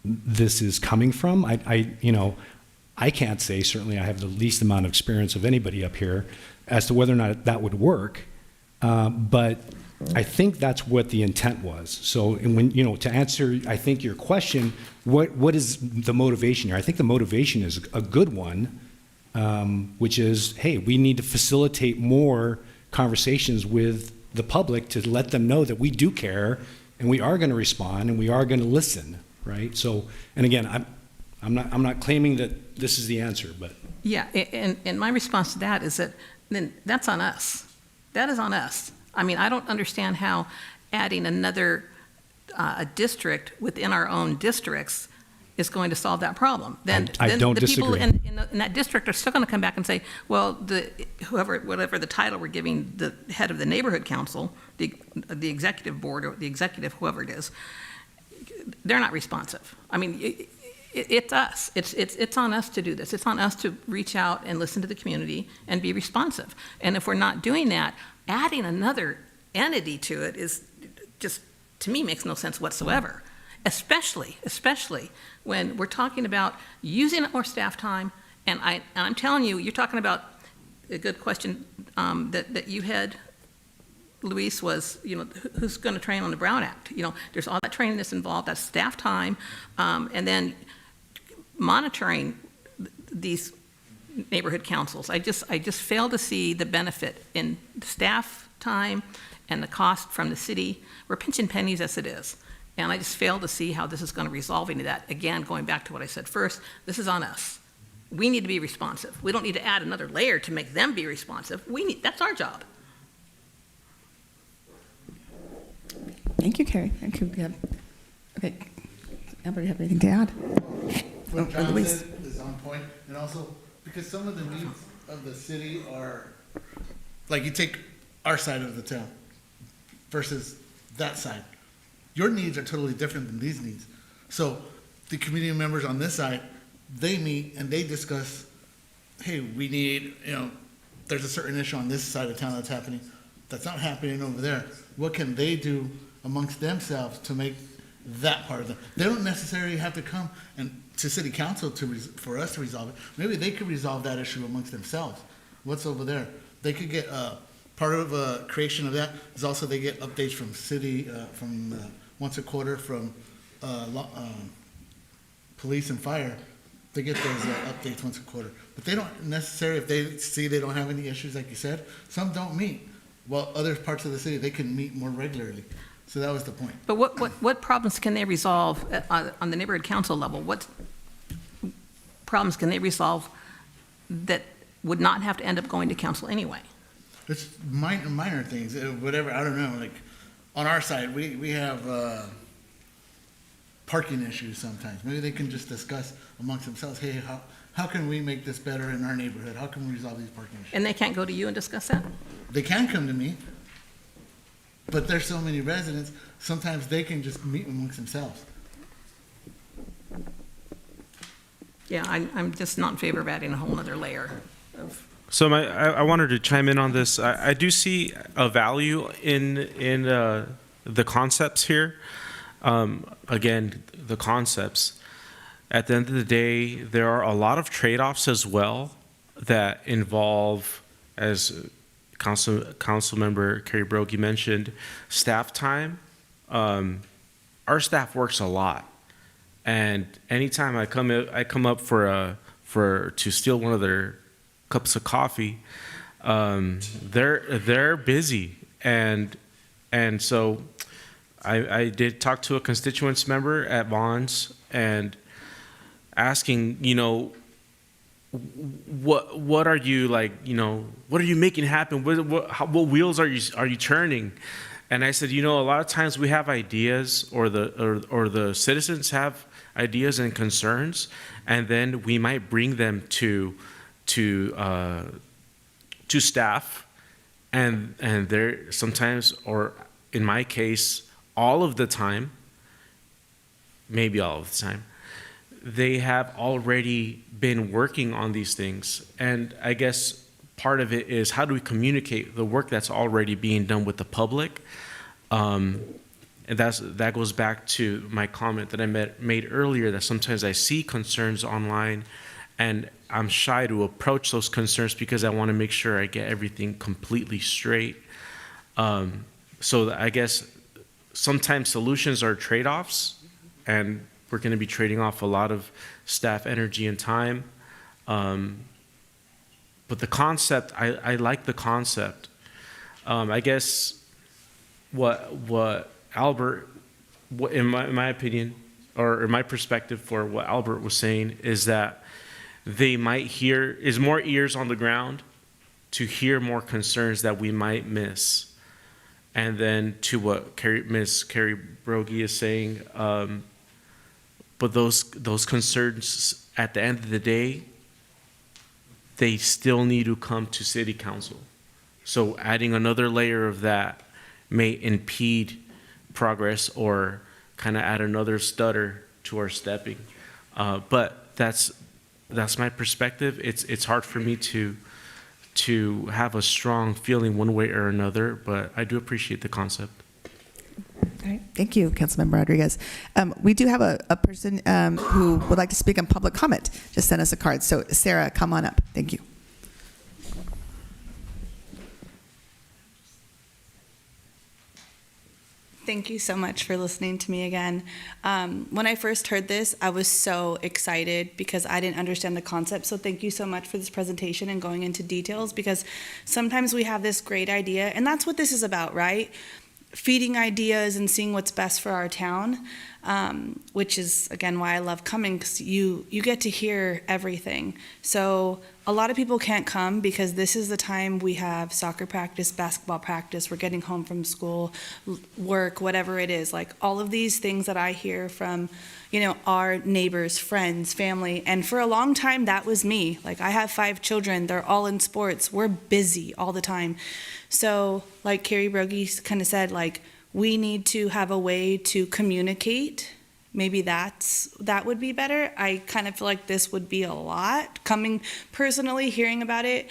this is coming from. You know, I can't say, certainly I have the least amount of experience of anybody up here as to whether or not that would work. But I think that's what the intent was. So, and when, you know, to answer, I think your question, what is the motivation here? I think the motivation is a good one, which is, hey, we need to facilitate more conversations with the public to let them know that we do care and we are going to respond and we are going to listen, right? So, and again, I'm not claiming that this is the answer, but yeah, and my response to that is that then that's on us. That is on us. I mean, I don't understand how adding another a district within our own districts is going to solve that problem. Then don't the disagree. people in that district are still going to come back and say, well, whatever the title we're giving the head of the neighborhood council, the executive board or the executive, whoever it is, they're not responsive. I mean, it's us. It's on us to do this. It's on us to reach out and listen to the community and be responsive. And if we're not doing that, adding another entity to it is just, to me, makes no sense whatsoever. Especially when we're talking about using up more staff time. And I'm telling you, you're talking about a good question that you had, Luis, was, you know, who's going to train on the Brown Act? You know, there's all that training that's involved, that's staff time, and then monitoring these neighborhood councils. I just fail to see the benefit in staff time and the cost from the city. We're pinching pennies as it is. And I just fail to see how this is going to resolve into that. Again, going back to what I said first, this is on us. We need to be responsive. We don't need to add another layer to make them be responsive. That's our job. Thank you, Carrie. Thank you. Okay. Anybody have anything to add? What John Luis. said is on point, and also because some of the needs of the city are, like, you take our side of the town versus that side. Your needs are totally different than these needs. So the community members on this side, they meet and they discuss, hey, we need, you know, there's a certain issue on this side of town that's happening, that's not happening over there. What can they do amongst themselves to make that part of them? They don't necessarily have to come and to city council for us to resolve it. Maybe they could resolve that issue amongst themselves. What's over there? They could get, part of a creation of that is also they get updates from city, from once a quarter from police and fire. They get those updates once a quarter. But they don't necessarily, if they see they don't have any issues, like you said, some don't meet. While other parts of the city, they can meet more regularly. So that was the point. But what problems can they resolve on the neighborhood council level? What problems can they resolve that would not have to end up going to council anyway? It's minor things, whatever, I don't know, like, on our side, we have parking issues sometimes. Maybe they can just discuss amongst themselves, hey, how can we make this better in our neighborhood? How can we resolve these parking issues? And they can't go to you and discuss that? They can come to me, but there's so many residents, sometimes they can just meet amongst themselves. Yeah, I'm just not in favor of adding a whole other layer of. So I wanted to chime in on this. I do see a value in the concepts here. Again, the concepts. At the end of the day, there are a lot of trade-offs as well that involve, as Council Member Carrie Broggie mentioned, staff time. Our staff works a lot, and anytime I come up to steal one of their cups of coffee, they're busy, and so I did talk to a constituents member at Vaughn's and asking, what are you like, what are you making happen? What wheels are you turning? And I said, a lot of times we have ideas, or the citizens have ideas and concerns, and then we might bring them to staff, and they're sometimes, or in my case, all of the time, maybe all of the time, they have already been working on these things. And I guess part of it is, how do we communicate the work that's already being done with the public? And that goes back to my comment that I made earlier, that sometimes I see concerns online and I'm shy to approach those concerns because I want to make sure I get everything completely straight. So I guess sometimes solutions are trade-offs, and we're going to be trading off a lot of staff energy and time. But the concept, I like the concept. I guess what Albert, in my opinion, or in my perspective for what Albert was saying, is that they might hear, is more ears on the ground to hear more concerns that we might miss. And then to what Ms. Carrie Broggie is saying, but those concerns, at the end of the day, they still need to come to City Council. So adding another layer of that may impede progress or kind of add another stutter to our stepping. But that's my perspective. It's hard for me to have a strong feeling one way or another, but I do appreciate the concept. All right, thank you, Councilmember Rodriguez. We do have a person who would like to speak on public comment. Just send us a card. So Sarah, come on up. Thank you. Thank you so much for listening to me again. When I first heard this, I was so excited because I didn't understand the concept. So thank you so much for this presentation and going into details, because sometimes we have this great idea, and that's what this is about, right? Feeding ideas and seeing what's best for our town, which is, again, why I love coming, because you get to hear everything. So a lot of people can't come because this is the time we have soccer practice, basketball practice, we're getting home from school, work, whatever it is. Like all of these things that I hear from, our neighbors, friends, family. And for a long time, that was me. Like I have 5 children, they're all in sports. We're busy all the time. So like Carrie Broggie kind of said, like we need to have a way to communicate. Maybe that would be better. I kind of feel like this would be a lot. Coming personally, hearing about it,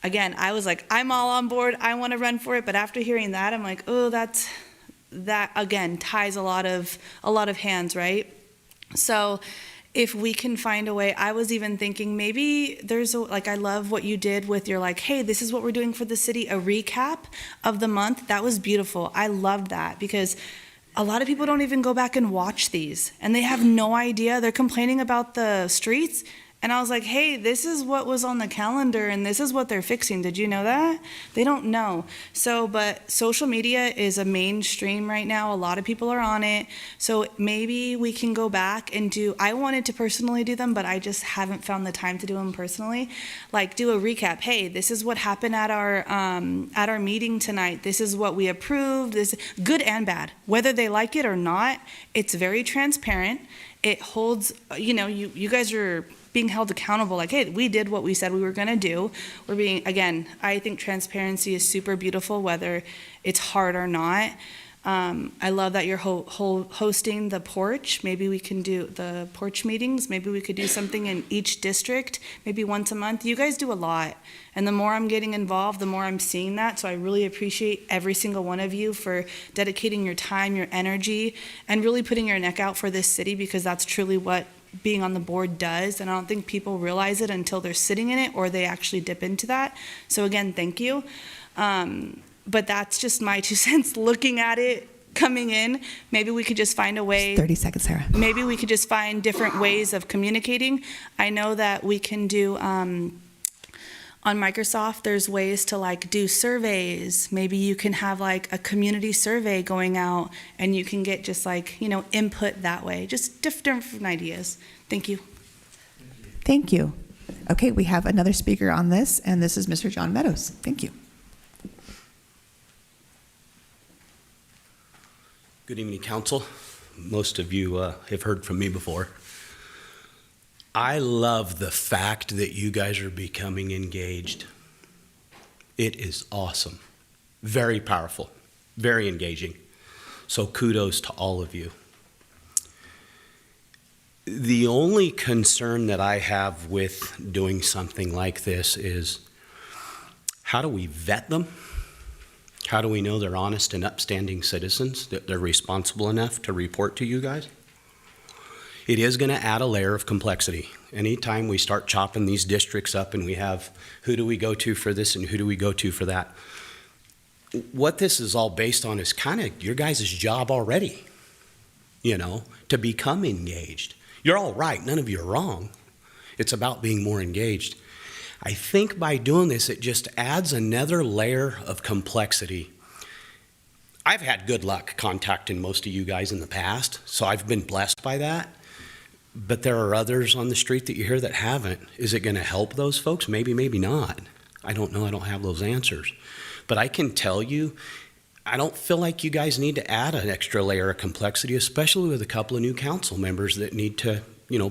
again, I was like, I'm all on board. I want to run for it. But after hearing that, I'm like, oh, that again ties a lot of hands, right? So if we can find a way, I was even thinking maybe there's I love what you did with your hey, this is what we're doing for the city, a recap of the month. That was beautiful. I loved that because a lot of people don't even go back and watch these and they have no idea. They're complaining about the streets And I was like, hey, this is what was on the calendar and this is what they're fixing. Did you know that? They don't know. So, but social media is a mainstream right now. A lot of people are on it. So maybe we can go back and I wanted to personally do them, but I just haven't found the time to do them personally. Like do a recap. Hey, this is what happened at our meeting tonight. This is what we approved. This good and bad. Whether they like it or not, it's very transparent. It holds, you guys are being held accountable, like, hey, we did what we said we were going to do. Again, I think transparency is super beautiful, whether it's hard or not. I love that you're hosting the porch. Maybe we can do the porch meetings. Maybe we could do something in each district, maybe once a month. You guys do a lot. And the more I'm getting involved, the more I'm seeing that. So I really appreciate every single one of you for dedicating your time, your energy, and really putting your neck out for this city, because that's truly what being on the board does. And I don't think people realize it until they're sitting in it or they actually dip into that. So again, thank you. But that's just my 2 cents looking at it coming in. Maybe we could just find a way. 30 seconds, Sarah. Maybe we could just find different ways of communicating. I know that we can do, on Microsoft, there's ways to like do surveys. Maybe you can have like a community survey going out and you can get just like, input that way. Just different ideas. Thank you. Thank you. Okay, we have another speaker on this, and this is Mr. John Meadows. Thank you. Good evening, Council. Most of you have heard from me before. I love the fact that you guys are becoming engaged. It is awesome. Very powerful. Very engaging. So kudos to all of you. The only concern that I have with doing something like this is, how do we vet them? How do we know they're honest and upstanding citizens, that they're responsible enough to report to you guys? It is going to add a layer of complexity. Anytime we start chopping these districts up and we have who do we go to for this and who do we go to for that, what this is all based on is kind of your guys' job already, to become engaged. You're all right. None of you are wrong. It's about being more engaged. I think by doing this, it just adds another layer of complexity. I've had good luck contacting most of you guys in the past, so I've been blessed by that. But there are others on the street that you hear that haven't. Is it going to help those folks? Maybe, maybe not. I don't know. I don't have those answers. But I can tell you, I don't feel like you guys need to add an extra layer of complexity, especially with a couple of new council members that need to,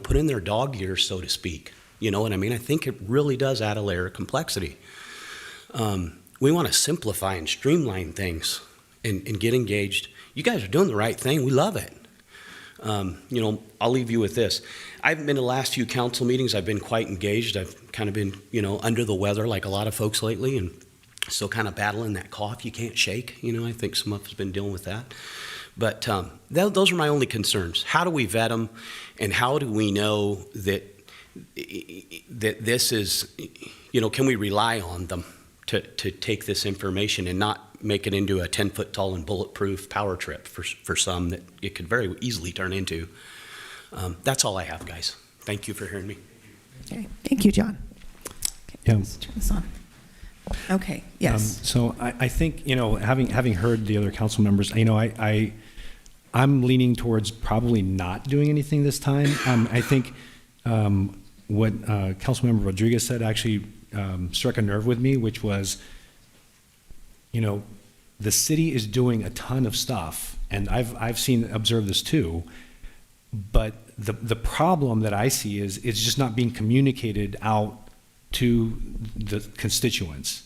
put in their dog years, so to speak. You know what I mean? I think it really does add a layer of complexity. We want to simplify and streamline things and get engaged. You guys are doing the right thing. We love it. I'll leave you with this. I haven't been to the last few council meetings. I've been quite engaged. I've kind of been, under the weather like a lot of folks lately, and still kind of battling that cough you can't shake. I think some of us have been dealing with that. But those are my only concerns. How do we vet them, and how do we know that this is, can we rely on them to take this information and not make it into a 10-foot tall and bulletproof power trip for some that it could very easily turn into. That's all I have, guys. Thank you for hearing me. Okay. Thank you, John. Okay, Yeah. let's turn this on. Okay, yes. So I think, having heard the other council members, I'm leaning towards probably not doing anything this time. I think what Councilmember Rodriguez said actually struck a nerve with me, which was, the city is doing a ton of stuff, and I've observed this too, but the problem that I see is it's just not being communicated out to the constituents.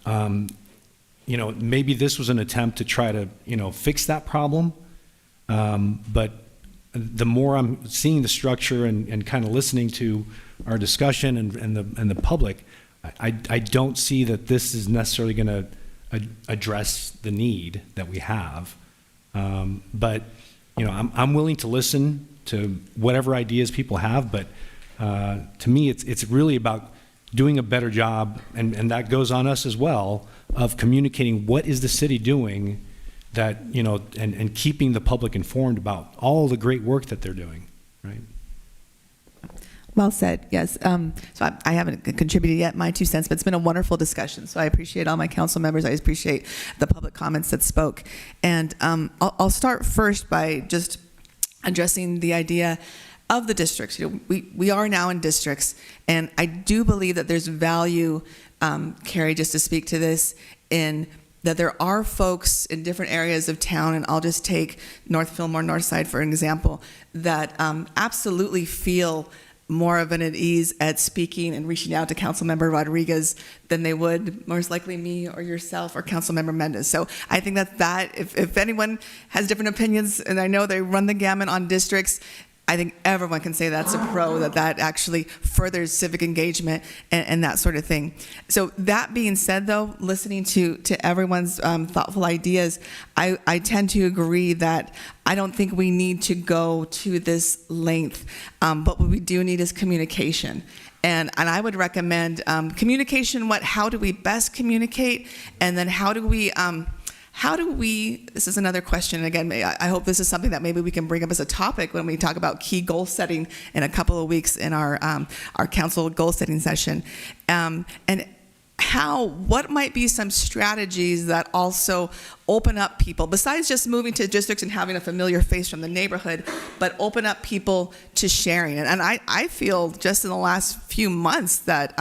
Maybe this was an attempt to try to, fix that problem, but the more I'm seeing the structure and kind of listening to our discussion and the public, I don't see that this is necessarily going to address the need that we have. But I'm willing to listen to whatever ideas people have, but to me, it's really about doing a better job, and that goes on us as well, of communicating what is the city doing that, and keeping the public informed about all the great work that they're doing, right? Well said, yes. So I haven't contributed yet my 2 cents, but it's been a wonderful discussion. So I appreciate all my council members. I appreciate the public comments that spoke. And I'll start first by just addressing the idea of the districts. You know, we are now in districts, and I do believe that there's value, Carrie, just to speak to this, in that there are folks in different areas of town, and I'll just take North Fillmore, North Side for an example, that absolutely feel more of an at ease at speaking and reaching out to Councilmember Rodriguez than they would most likely me or yourself or Councilmember Mendez. So I think that if anyone has different opinions, and I know they run the gamut on districts, I think everyone can say that's a pro, that actually furthers civic engagement and that sort of thing. So that being said, though, listening to everyone's thoughtful ideas, I tend to agree that I don't think we need to go to this length, but what we do need is communication. And I would recommend communication, how do we best communicate, and then how do we, this is another question, again, I hope this is something that maybe we can bring up as a topic when we talk about key goal setting in a couple of weeks in our council goal setting session. And what might be some strategies that also open up people, besides just moving to districts and having a familiar face from the neighborhood, but open up people to sharing. And I feel just in the last few months that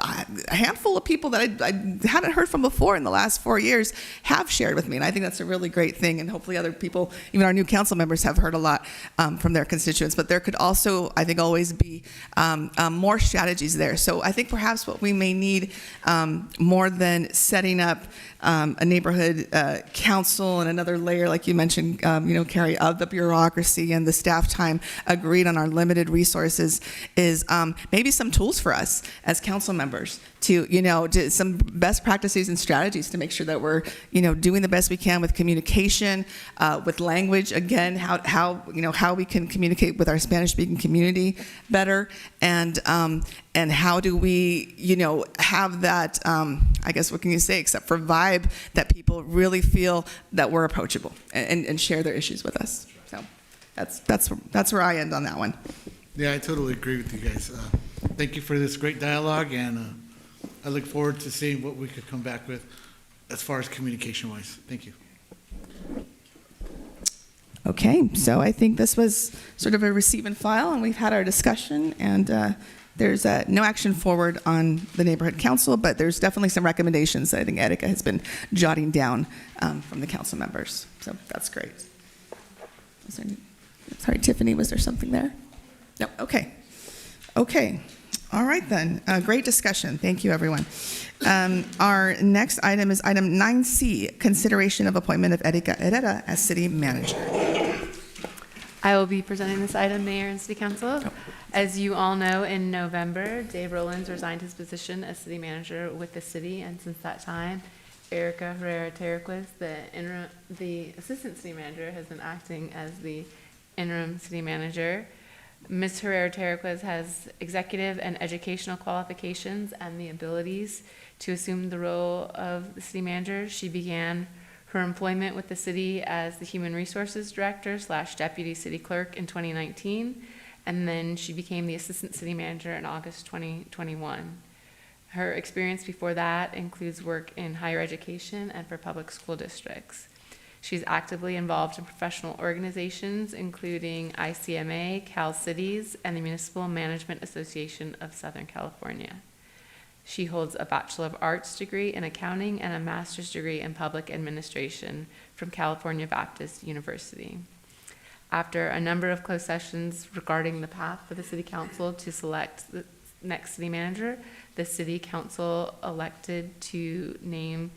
a handful of people that I hadn't heard from before in the last 4 years have shared with me, and I think that's a really great thing, and hopefully other people, even our new council members, have heard a lot from their constituents. But there could also, I think, always be more strategies there. So I think perhaps what we may need, more than setting up a neighborhood council and another layer, like you mentioned, Carrie, of the bureaucracy and the staff time agreed on our limited resources, is maybe some tools for us as council members to some best practices and strategies to make sure that we're, doing the best we can with communication, with language, again, how we can communicate with our Spanish-speaking community better, and how do we, have that, I guess, what can you say, except for vibe, that people really feel that we're approachable and share their issues with us. So that's where I end on that one. Yeah, I totally agree with you guys. Thank you for this great dialogue, and I look forward to seeing what we could come back with as far as communication-wise. Thank you. Okay, so I think this was sort of a receive and file, and we've had our discussion, and there's no action forward on the neighborhood council, but there's definitely some recommendations that I think Erica has been jotting down from the council members. So that's great. Sorry, Tiffany, was there something there? No, okay. Okay, all right then. Great discussion. Thank you, everyone. Our next item is item 9C, consideration of appointment of Erica Herrera as city manager. I will be presenting this item, Mayor and City Council. As you all know, in November, Dave Rowlands resigned his position as city manager with the city, and since that time, Erica Herrera Terriquez, the assistant city manager, has been acting as the interim city manager. Ms. Herrera Terriquez has executive and educational qualifications and the abilities to assume the role of the city manager. She began her employment with the city as the Human Resources Director / Deputy City Clerk in 2019, and then she became the Assistant City Manager in August 2021. Her experience before that includes work in higher education and for public school districts. She's actively involved in professional organizations, including ICMA, Cal Cities, and the Municipal Management Association of Southern California. She holds a Bachelor of Arts degree in accounting and a master's degree in public administration from California Baptist University. After a number of closed sessions regarding the path for the City Council to select the next city manager, the City Council elected to name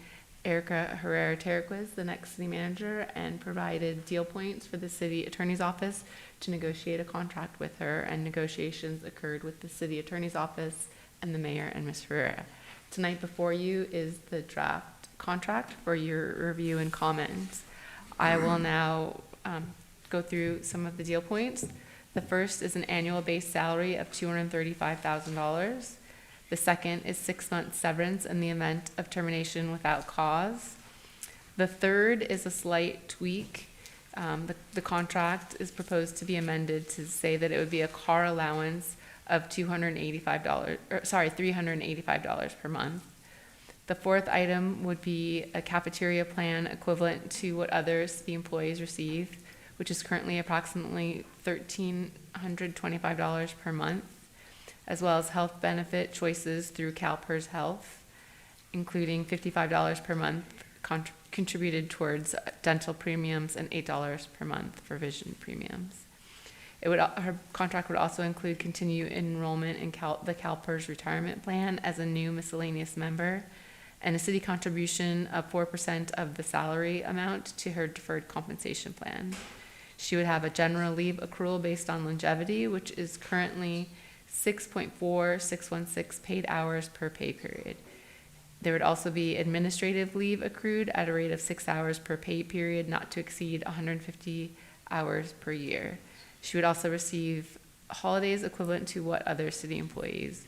Erica Herrera Terriquez the next city manager, and provided deal points for the city attorney's office to negotiate a contract with her, and negotiations occurred with the city attorney's office and the mayor and Ms. Herrera. Tonight before you is the draft contract for your review and comments. I will now go through some of the deal points. The first is an annual base salary of $235,000. The second is 6 months severance in the event of termination without cause. The third is a slight tweak. The contract is proposed to be amended to say that it would be a car allowance of $385 per month. The fourth item would be a cafeteria plan equivalent to what other city employees receive, which is currently approximately $1,325 per month, as well as health benefit choices through CalPERS Health, including $55 per month contributed towards dental premiums and $8 per month for vision premiums. Her contract would also include continued enrollment in the CalPERS retirement plan as a new miscellaneous member, and a city contribution of 4% of the salary amount to her deferred compensation plan. She would have a general leave accrual based on longevity, which is currently 6.4616 paid hours per pay period. There would also be administrative leave accrued at a rate of 6 hours per pay period, not to exceed 150 hours per year. She would also receive holidays equivalent to what other city employees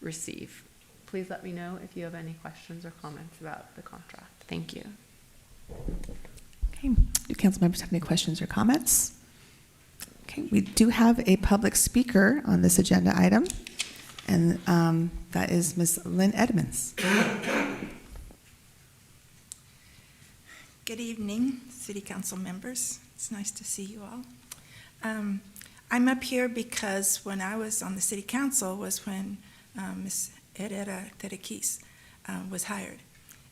receive. Please let me know if you have any questions or comments about the contract. Thank you. Okay, do council members have any questions or comments? Okay, we do have a public speaker on this agenda item, and that is Ms. Lynn Edmonds. Good evening, City Council members. It's nice to see you all. I'm up here because when I was on the City Council was when Ms. Herrera Terequis was hired.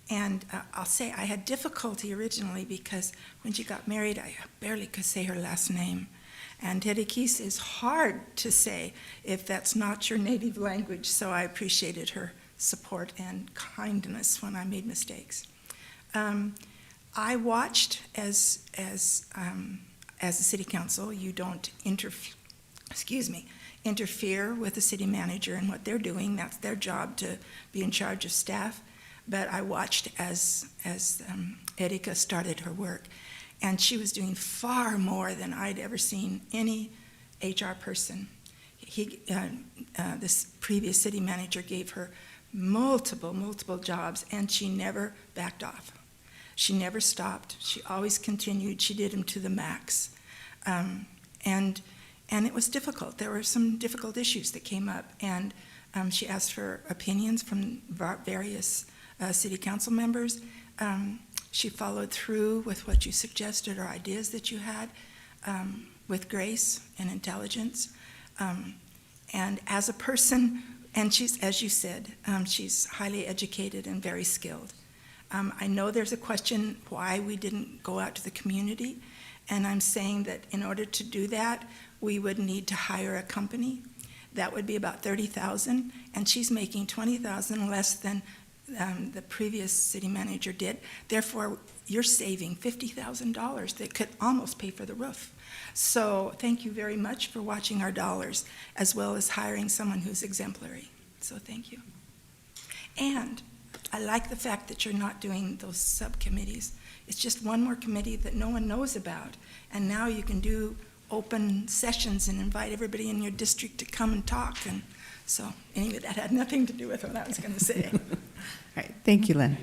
And I'll say I had difficulty originally because when she got married, I barely could say her last name. And Terequis is hard to say if that's not your native language, so I appreciated her support and kindness when I made mistakes. I watched as a city council, you don't interfere with the city manager and what they're doing. That's their job, to be in charge of staff. But I watched as Erika started her work, and she was doing far more than I'd ever seen any HR person. This previous city manager gave her multiple jobs, and she never backed off. She never stopped. She always continued. She did them to the max. And it was difficult. There were some difficult issues that came up, and she asked for opinions from various city council members. She followed through with what you suggested or ideas that you had with grace and intelligence. And as a person, and she's, as you said, she's highly educated and very skilled. I know there's a question why we didn't go out to the community, and I'm saying that in order to do that, we would need to hire a company. That would be about $30,000, and she's making $20,000 less than the previous city manager did. Therefore, you're saving $50,000 that could almost pay for the roof. So thank you very much for watching our dollars, as well as hiring someone who's exemplary. So thank you. And I like the fact that you're not doing those subcommittees. It's just one more committee that no one knows about. And now you can do open sessions and invite everybody in your district to come and talk. And so anyway, that had nothing to do with what I was going to say. All right, thank you, Lynn.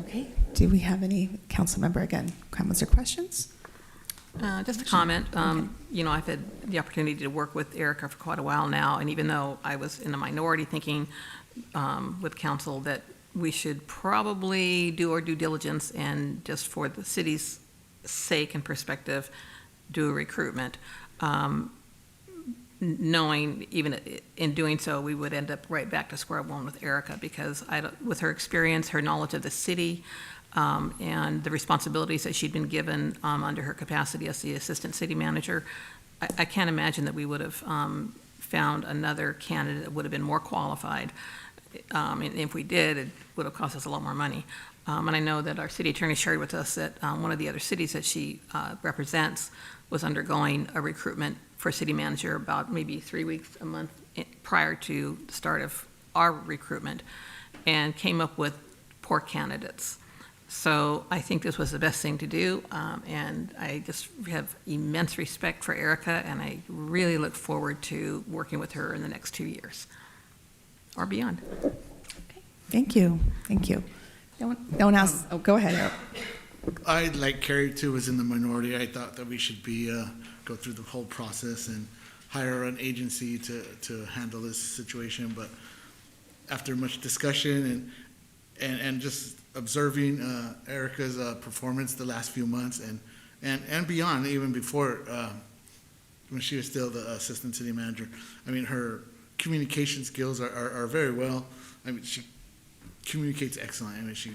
Okay, do we have any council member, again, comments or questions? Just a comment. You know, I've had the opportunity to work with Erica for quite a while now, and even though I was in the minority thinking with council that we should probably do our due diligence and just for the city's sake and perspective, do a recruitment, knowing even in doing so, we would end up right back to square one with Erica, because with her experience, her knowledge of the city, and the responsibilities that she'd been given under her capacity as the assistant city manager, I can't imagine that we would have found another candidate that would have been more qualified. And if we did, it would have cost us a lot more money. And I know that our city attorney shared with us that one of the other cities that she represents was undergoing a recruitment for city manager about maybe 3 weeks, a month prior to the start of our recruitment, and came up with poor candidates. So I think this was the best thing to do, and I just have immense respect for Erica, and I really look forward to working with her in the next 2 years or beyond. Okay. Thank you. Thank you. No one else? Oh, go ahead, Eric. I, like Carrie too, was in the minority. I thought that we should go through the whole process and hire an agency to handle this situation. But after much discussion and just observing Erica's performance the last few months and beyond, even before when she was still the assistant city manager, I mean, her communication skills are very well. I mean, she communicates excellent. I mean, she's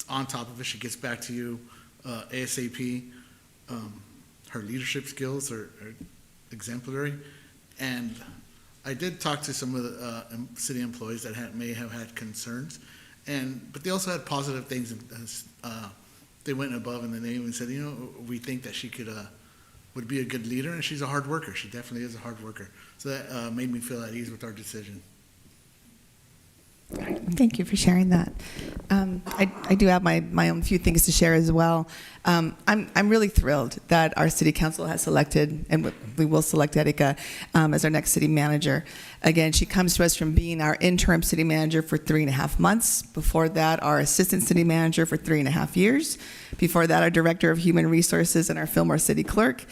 on top of it. She gets back to you ASAP. Her leadership skills are exemplary. And I did talk to some of the city employees that may have had concerns, but they also had positive things. They went above and then they even said, we think that she would be a good leader, and she's a hard worker. She definitely is a hard worker. So that made me feel at ease with our decision. Thank you for sharing that. I do have my own few things to share as well. I'm really thrilled that our city council has selected, and we will select Erika as our next city manager. Again, she comes to us from being our interim city manager for 3.5 months. Before that, our assistant city manager for 3.5 years. Before that, our director of human resources and our Fillmore city clerk.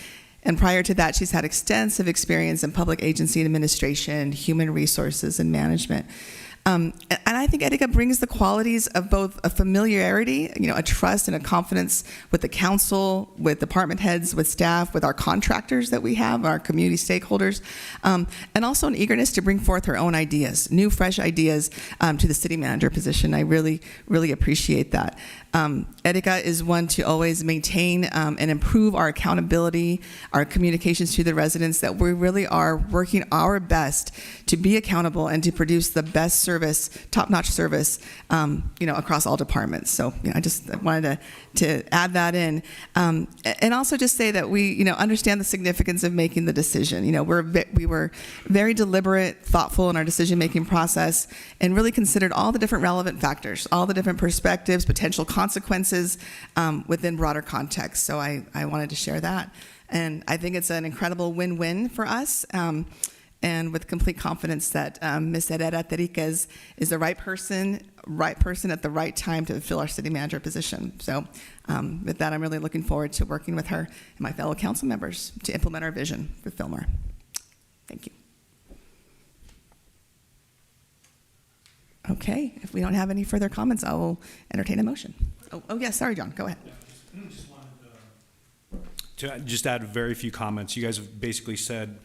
And prior to that, she's had extensive experience in public agency administration, human resources, and management. And I think Erika brings the qualities of both a familiarity, a trust and a confidence with the council, with department heads, with staff, with our contractors that we have, our community stakeholders, and also an eagerness to bring forth her own ideas, new, fresh ideas to the city manager position. I really, really appreciate that. Erika is one to always maintain and improve our accountability, our communications to the residents, that we really are working our best to be accountable and to produce the best service, top-notch service, across all departments. So, I just wanted to add that in. And also just say that we, understand the significance of making the decision. We were very deliberate, thoughtful in our decision-making process, and really considered all the different relevant factors, all the different perspectives, potential consequences within broader context. So I wanted to share that. And I think it's an incredible win-win for us. And with complete confidence that Ms. Herrera Terriquez is the right person at the right time to fill our city manager position. So with that, I'm really looking forward to working with her and my fellow council members to implement our vision for Fillmore. Thank you. Okay, if we don't have any further comments, I will entertain a motion. Oh yes, sorry, John, go ahead. Just wanted to just add very few comments. You guys have basically said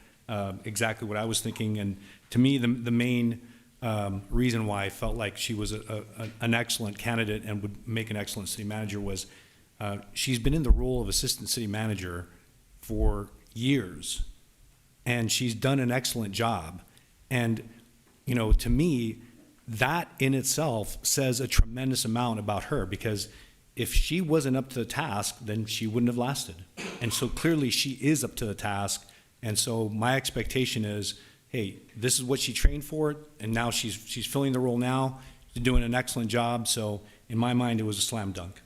exactly what I was thinking, and to me, the main reason why I felt like she was an excellent candidate and would make an excellent city manager was she's been in the role of assistant city manager for years, and she's done an excellent job. And to me, that in itself says a tremendous amount about her, because if she wasn't up to the task, then she wouldn't have lasted. And so clearly she is up to the task. And so my expectation is, hey, this is what she trained for, and now she's filling the role now. She's doing an excellent job. So in my mind, it was a slam dunk.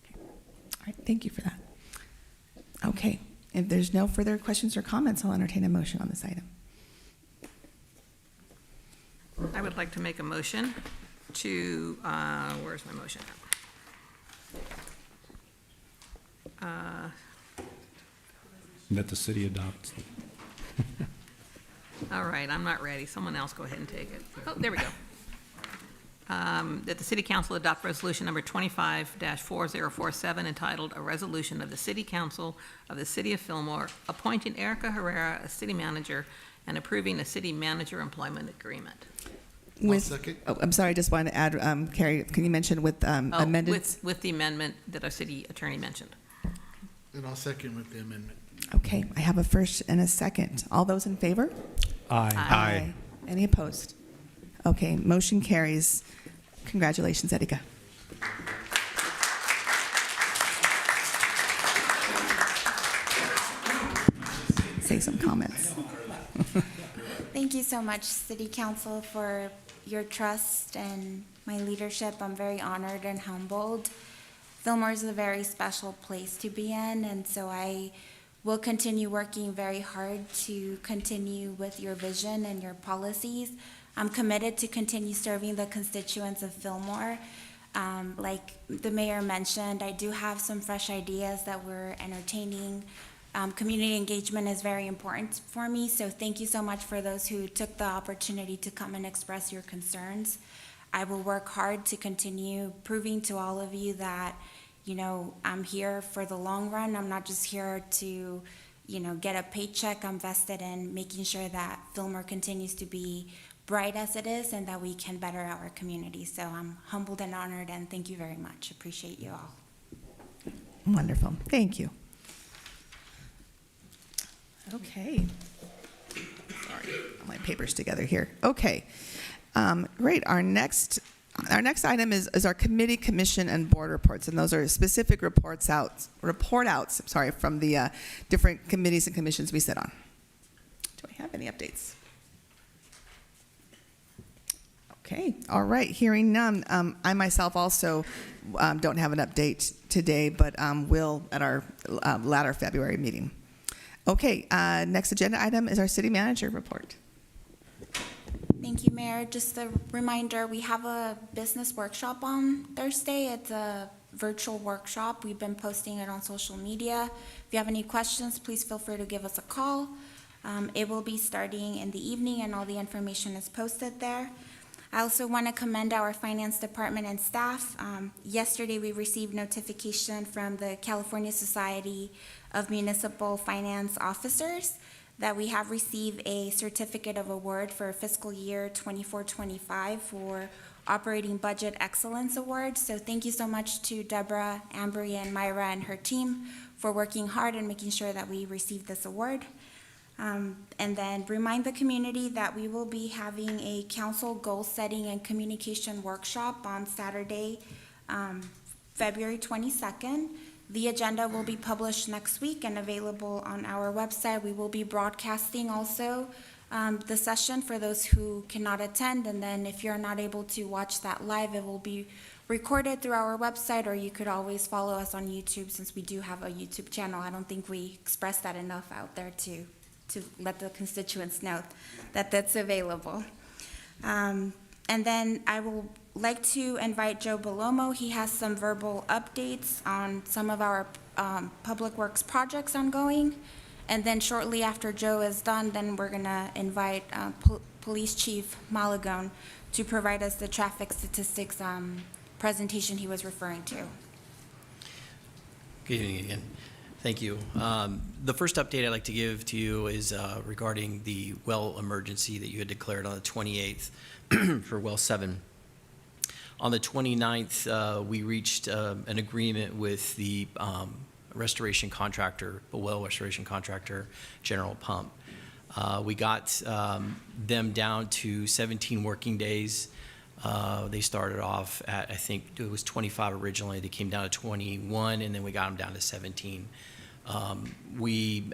Okay. All right, thank you for that. Okay, if there's no further questions or comments, I'll entertain a motion on this item. I would like to make a motion to, where's my motion? That the city adopts. All right, I'm not ready. Someone else go ahead and take it. Oh, there we go. That the City Council adopt resolution number 25-4047 entitled, "A Resolution of the City Council of the City of Fillmore appointing Erika Herrera as city manager and approving a city manager employment agreement." I'm sorry, I just wanted to add, Carrie, can you mention with amended? With the amendment that our city attorney mentioned. And I'll second with the amendment. Okay, I have a first and a second. All those in favor? Aye. Any opposed? Okay, motion carries. Congratulations, Erika. Say some comments. Thank you so much, City Council, for your trust and my leadership. I'm very honored and humbled. Fillmore is a very special place to be in, and so I will continue working very hard to continue with your vision and your policies. I'm committed to continue serving the constituents of Fillmore. Like the mayor mentioned, I do have some fresh ideas that we're entertaining. Community engagement is very important for me, so thank you so much for those who took the opportunity to come and express your concerns. I will work hard to continue proving to all of you that, you know, I'm here for the long run. I'm not just here to, you know, get a paycheck. I'm vested in making sure that Fillmore continues to be bright as it is and that we can better our community. So I'm humbled and honored, and thank you very much. Appreciate you all. Wonderful. Thank you. Okay. Sorry, all my papers together here. Okay. Great. Our next item is our committee, commission, and board reports, and those are specific report outs. From the different committees and commissions we sit on. Do I have any updates? Okay. All right. Hearing none, I myself also don't have an update today, but will at our latter February meeting. Okay. Next agenda item is our city manager report. Thank you, Mayor. Just a reminder, we have a business workshop on Thursday. It's a virtual workshop. We've been posting it on social media. If you have any questions, please feel free to give us a call. It will be starting in the evening, and all the information is posted there. I also want to commend our finance department and staff. Yesterday, we received notification from the California Society of Municipal Finance Officers that we have received a certificate of award for fiscal year 24-25 for Operating Budget Excellence Award. So thank you so much to Deborah, Ambry, and Myra and her team for working hard and making sure that we received this award. And then remind the community that we will be having a council goal setting and communication workshop on Saturday, February 22nd. The agenda will be published next week and available on our website. We will be broadcasting also the session for those who cannot attend. And then if you're not able to watch that live, it will be recorded through our website, or you could always follow us on YouTube since we do have a YouTube channel. I don't think we express that enough out there to let the constituents know that that's available. And then I will like to invite Joe Belomo. He has some verbal updates on some of our public works projects ongoing. And then shortly after Joe is done, then we're gonna invite Police Chief Malagone to provide us the traffic statistics presentation he was referring to. Good evening again. Thank you. The first update I'd like to give to you is regarding the well emergency that you had declared on the 28th for well 7. On the 29th, we reached an agreement with the restoration contractor, the well restoration contractor, General Pump. We got them down to 17 working days. They started off at, I think it was 25 originally. They came down to 21, and then we got them down to 17. We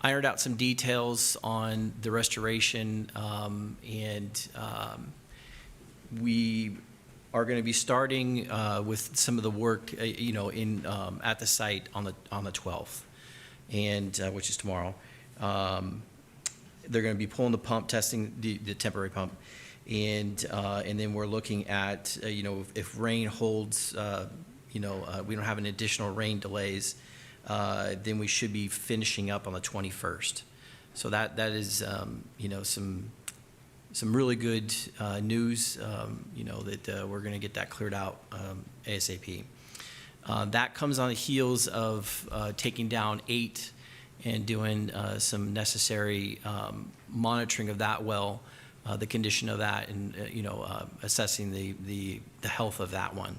ironed out some details on the restoration, and we are going to be starting with some of the work, at the site on the 12th, and which is tomorrow. They're going to be pulling the pump, testing the temporary pump, and then we're looking at if rain holds, we don't have an additional rain delays, then we should be finishing up on the 21st. So that is some really good news, that we're going to get that cleared out ASAP. That comes on the heels of taking down 8 and doing some necessary monitoring of that well, the condition of that, and assessing the health of that one,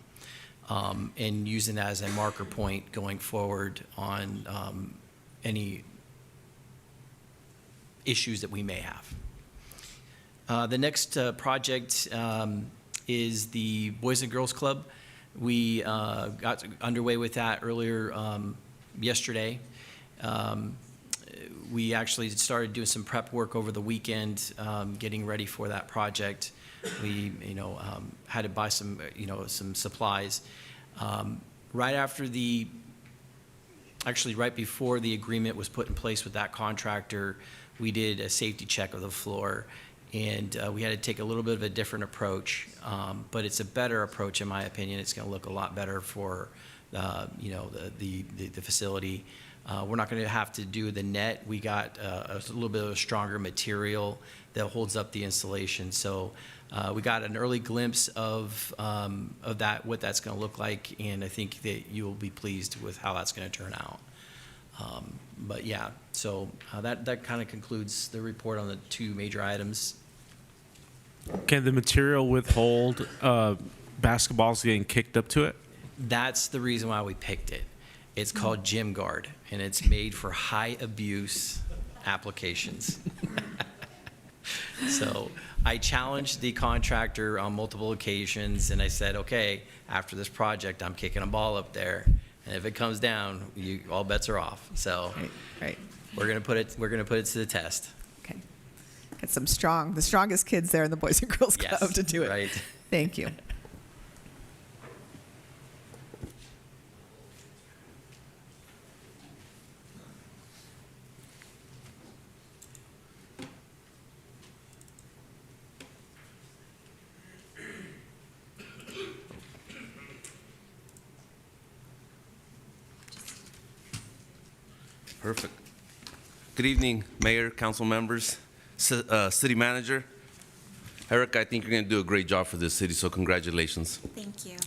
and using that as a marker point going forward on any issues that we may have. The next project is the Boys and Girls Club. We got underway with that earlier yesterday. We actually started doing some prep work over the weekend, getting ready for that project. We, had to buy some, some supplies. Right before the agreement was put in place with that contractor, we did a safety check of the floor, And we had to take a little bit of a different approach, but it's a better approach in my opinion. It's going to look a lot better for the facility. We're not going to have to do the net. We got a little bit of a stronger material that holds up the installation. So we got an early glimpse of that, what that's going to look like, and I think that you will be pleased with how that's going to turn out. But yeah, so that kind of concludes the report on the two major items. Can the material withhold basketballs getting kicked up to it? That's the reason why we picked it. It's called Gym Guard, and it's made for high abuse applications. So I challenged the contractor on multiple occasions, and I said, okay, after this project, I'm kicking a ball up there, and if it comes down, all bets are off. So Right. we're gonna put it to the test. Okay. Got the strongest kids there in the Boys and Girls Yes, Club to do it. right. Thank you. Perfect. Good evening, Mayor, council members, City Manager. Eric, I think you're going to do a great job for this city, so congratulations. Thank you.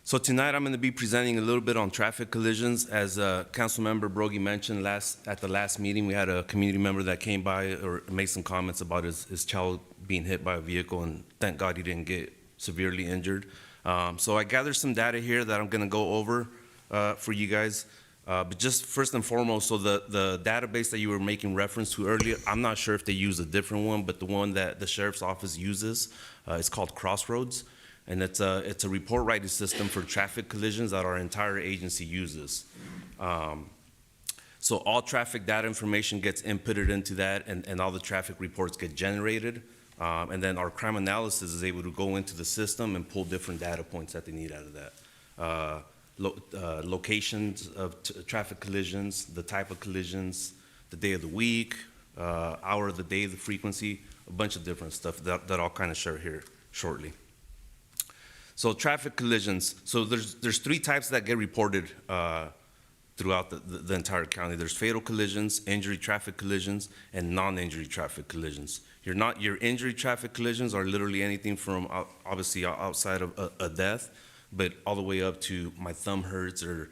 So tonight I'm going to be presenting a little bit on traffic collisions. As Councilmember Brogy mentioned at the last meeting, we had a community member that came by or made some comments about his child being hit by a vehicle, and thank God he didn't get severely injured. So I gathered some data here that I'm going to go over for you guys. But just first and foremost, so the database that you were making reference to earlier, I'm not sure if they use a different one, but the one that the Sheriff's Office uses, it's called Crossroads. And it's a report writing system for traffic collisions that our entire agency uses. So all traffic data information gets inputted into that, and all the traffic reports get generated. And then our crime analysis is able to go into the system and pull different data points that they need out of that. Locations of traffic collisions, the type of collisions, the day of the week, hour of the day, the frequency, a bunch of different stuff that I'll kind of share here shortly. So traffic collisions. So there's three types that get reported throughout the entire county. There's fatal collisions, injury traffic collisions, and non-injury traffic collisions. Your injury traffic collisions are literally anything from obviously outside of a death, but all the way up to my thumb hurts or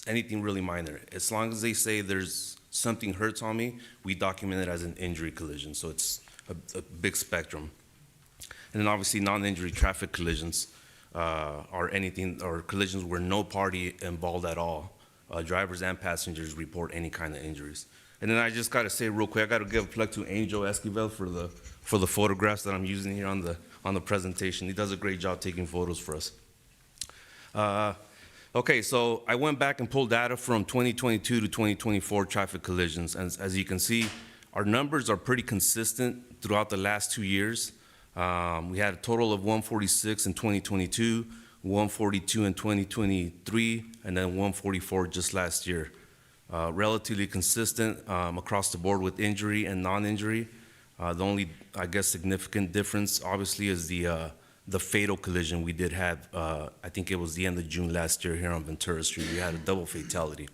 anything really minor. As long as they say there's something hurts on me, we document it as an injury collision. So it's a big spectrum. And then obviously non-injury traffic collisions are collisions where no party involved at all. Drivers and passengers report any kind of injuries. And then I just got to say real quick, I got to give a plug to Angel Esquivel for the photographs that I'm using here on the presentation. He does a great job taking photos for us. Okay, so I went back and pulled data from 2022 to 2024 traffic collisions. As you can see, our numbers are pretty consistent throughout the last 2 years. We had a total of 146 in 2022, 142 in 2023, and then 144 just last year. Relatively consistent across the board with injury and non-injury. The only, I guess, significant difference, obviously, is the fatal collision we did have. I think it was the end of June last year here on Ventura Street. We had a double fatality.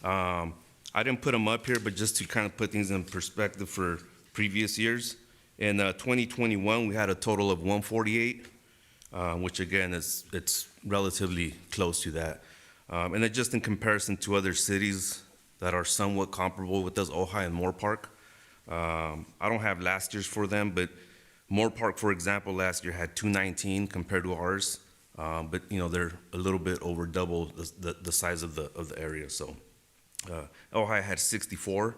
I didn't put them up here, but just to kind of put things in perspective for previous years. In 2021, we had a total of 148, which again, it's relatively close to that. And then just in comparison to other cities that are somewhat comparable with us, Ojai and Moore Park, I don't have last year's for them, but Moore Park, for example, last year had 219 compared to ours, but they're a little bit over double the size of the area. So Ojai had 64;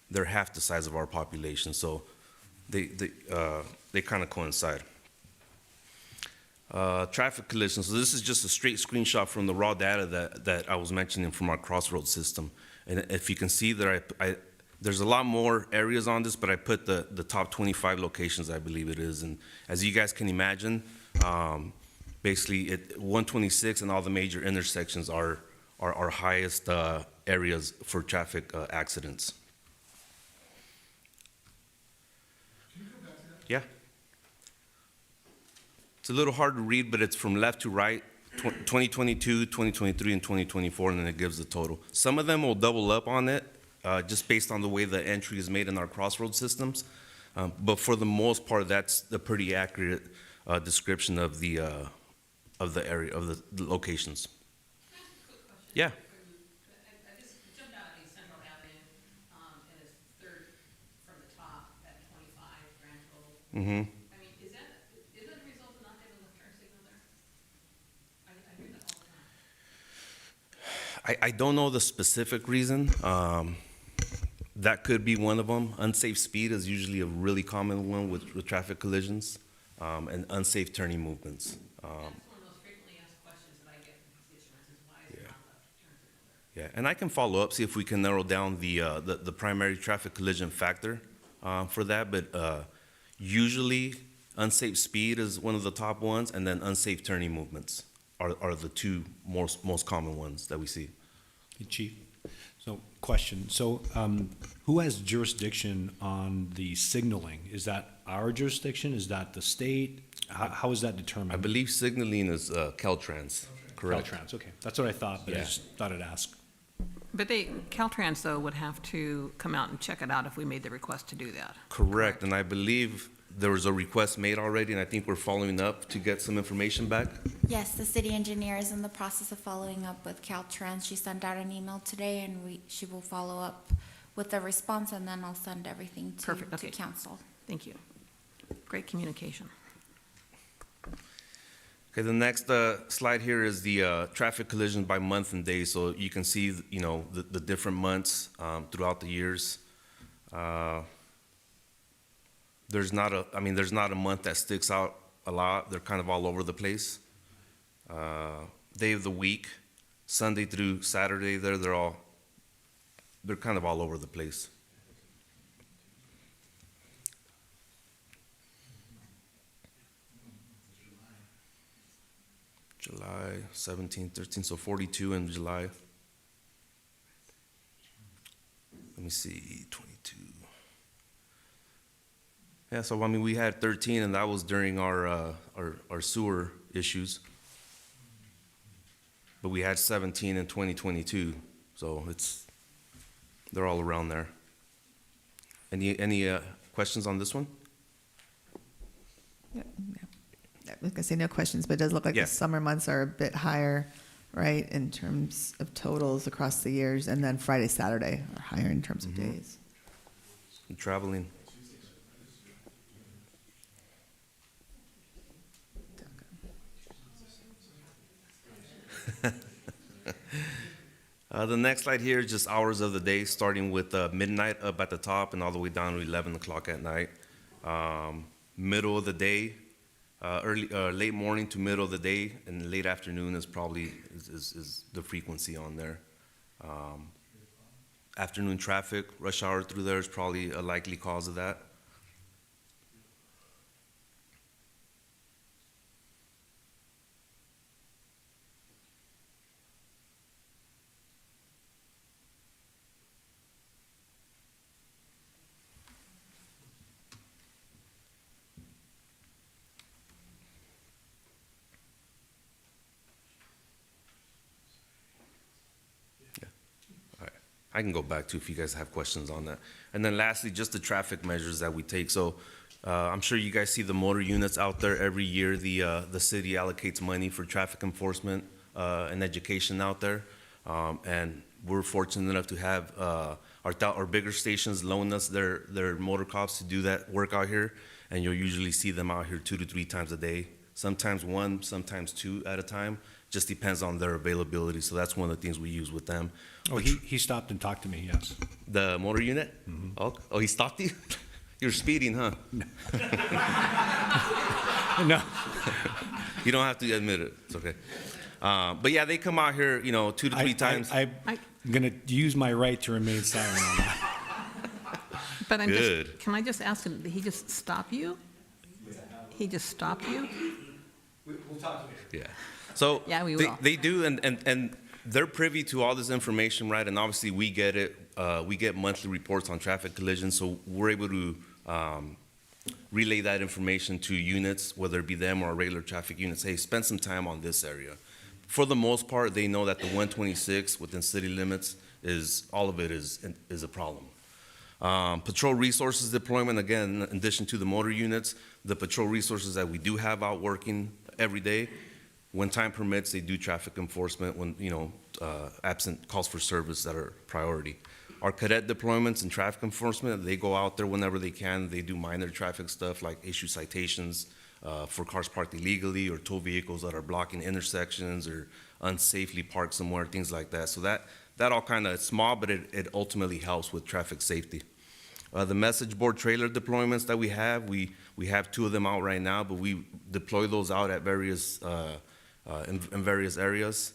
they're half the size of our population. So they kind of coincide. Traffic collisions. So this is just a straight screenshot from the raw data that I was mentioning from our Crossroads system. And if you can see there, there's a lot more areas on this, but I put the top 25 locations, I believe it is. And as you guys can imagine, basically 126 and all the major intersections are our highest areas for traffic accidents. Yeah. It's a little hard to read, but it's from left to right, 2022, 2023, and 2024, and then it gives the total. Some of them will double up on it, just based on the way the entry is made in our crossroad systems. But for the most part, that's a pretty accurate description of the area, of the locations. Yeah. I just jumped out at Central Avenue, and it's third from the top at 25 grand total. Mm-hmm. I mean, is that a result of not having a turn signal there? I hear that all the time. I don't know the specific reason. That could be one of them. Unsafe speed is usually a really common one with traffic collisions, and unsafe turning movements. That's one of those frequently asked questions that I get from constituents is why is there not a turn signal there? Yeah, and I can follow up, see if we can narrow down the primary traffic collision factor for that, but usually unsafe speed is one of the top ones, and then unsafe turning movements are the two most common ones that we see. Hey, Chief, so question, so who has jurisdiction on the signaling? Is that our jurisdiction? Is that the state? How is that determined? I believe signaling is Caltrans, correct? Caltrans, okay. That's what I thought, but I Yeah. just thought I'd ask. But Caltrans, though, would have to come out and check it out if we made the request to do that. Correct, and I believe there was a request made already, and I think we're following up to get some information back. Yes, the city engineer is in the process of following up with Caltrans. She sent out an email today, and she will follow up with a response, and then I'll send everything Perfect, to okay. council. Thank you. Great communication. Okay, the next slide here is the traffic collision by month and day, so you can see, you know, the different months throughout the years. There's not a month that sticks out a lot. They're kind of all over the place. Day of the week, Sunday through Saturday, they're kind of all over the place. July 17, 13, so 42 in July. Let me see, 22. Yeah, so I mean, we had 13, and that was during our sewer issues. But we had 17 in 2022, so they're all around there. Any questions on this one? Yeah, no. I was gonna say no questions, but it does look like Yeah. the summer months are a bit higher, right, in terms of totals across the years, and then Friday, Saturday are higher in terms of days. And traveling. The next slide here is just hours of the day, starting with midnight up at the top and all the way down to 11 o'clock at night. Middle of the day, late morning to middle of the day, and late afternoon is probably is the frequency on there. Afternoon traffic, rush hour through there is probably a likely cause of that. I can go back to if you guys have questions on that. And then lastly, just the traffic measures that we take. So I'm sure you guys see the motor units out there every year. The city allocates money for traffic enforcement and education out there. And we're fortunate enough to have our bigger stations loan us their motor cops to do that work out here. And you'll usually see them out here 2 to 3 times a day. Sometimes 1, sometimes 2 at a time. Just depends on their availability. So that's one of the things we use with them. Oh, he stopped and talked to me, yes. The motor unit? Mhm. Oh, he stopped you? You're speeding, huh? No. You don't have to admit it. It's okay. But yeah, they come out here, 2 to 3 times. I'm going to use my right to remain silent on that. But Good. Can I just ask him, did he just stop you? He just stopped you? We'll talk later. Yeah. So Yeah, we will. they do, and they're privy to all this information, right? And obviously we get it. We get monthly reports on traffic collisions, so we're able to relay that information to units, whether it be them or regular traffic units. Hey, spend some time on this area. For the most part, they know that the 126 within city limits is, all of it is a problem. Patrol resources deployment, again, in addition to the motor units, the patrol resources that we do have out working every day, when time permits, they do traffic enforcement when, absent calls for service that are priority. Our cadet deployments and traffic enforcement, they go out there whenever they can. They do minor traffic stuff like issue citations for cars parked illegally or tow vehicles that are blocking intersections or unsafely parked somewhere, things like that. So that all kind of small, but it ultimately helps with traffic safety. The message board trailer deployments that we have 2 of them out right now, but we deploy those out at various in various areas.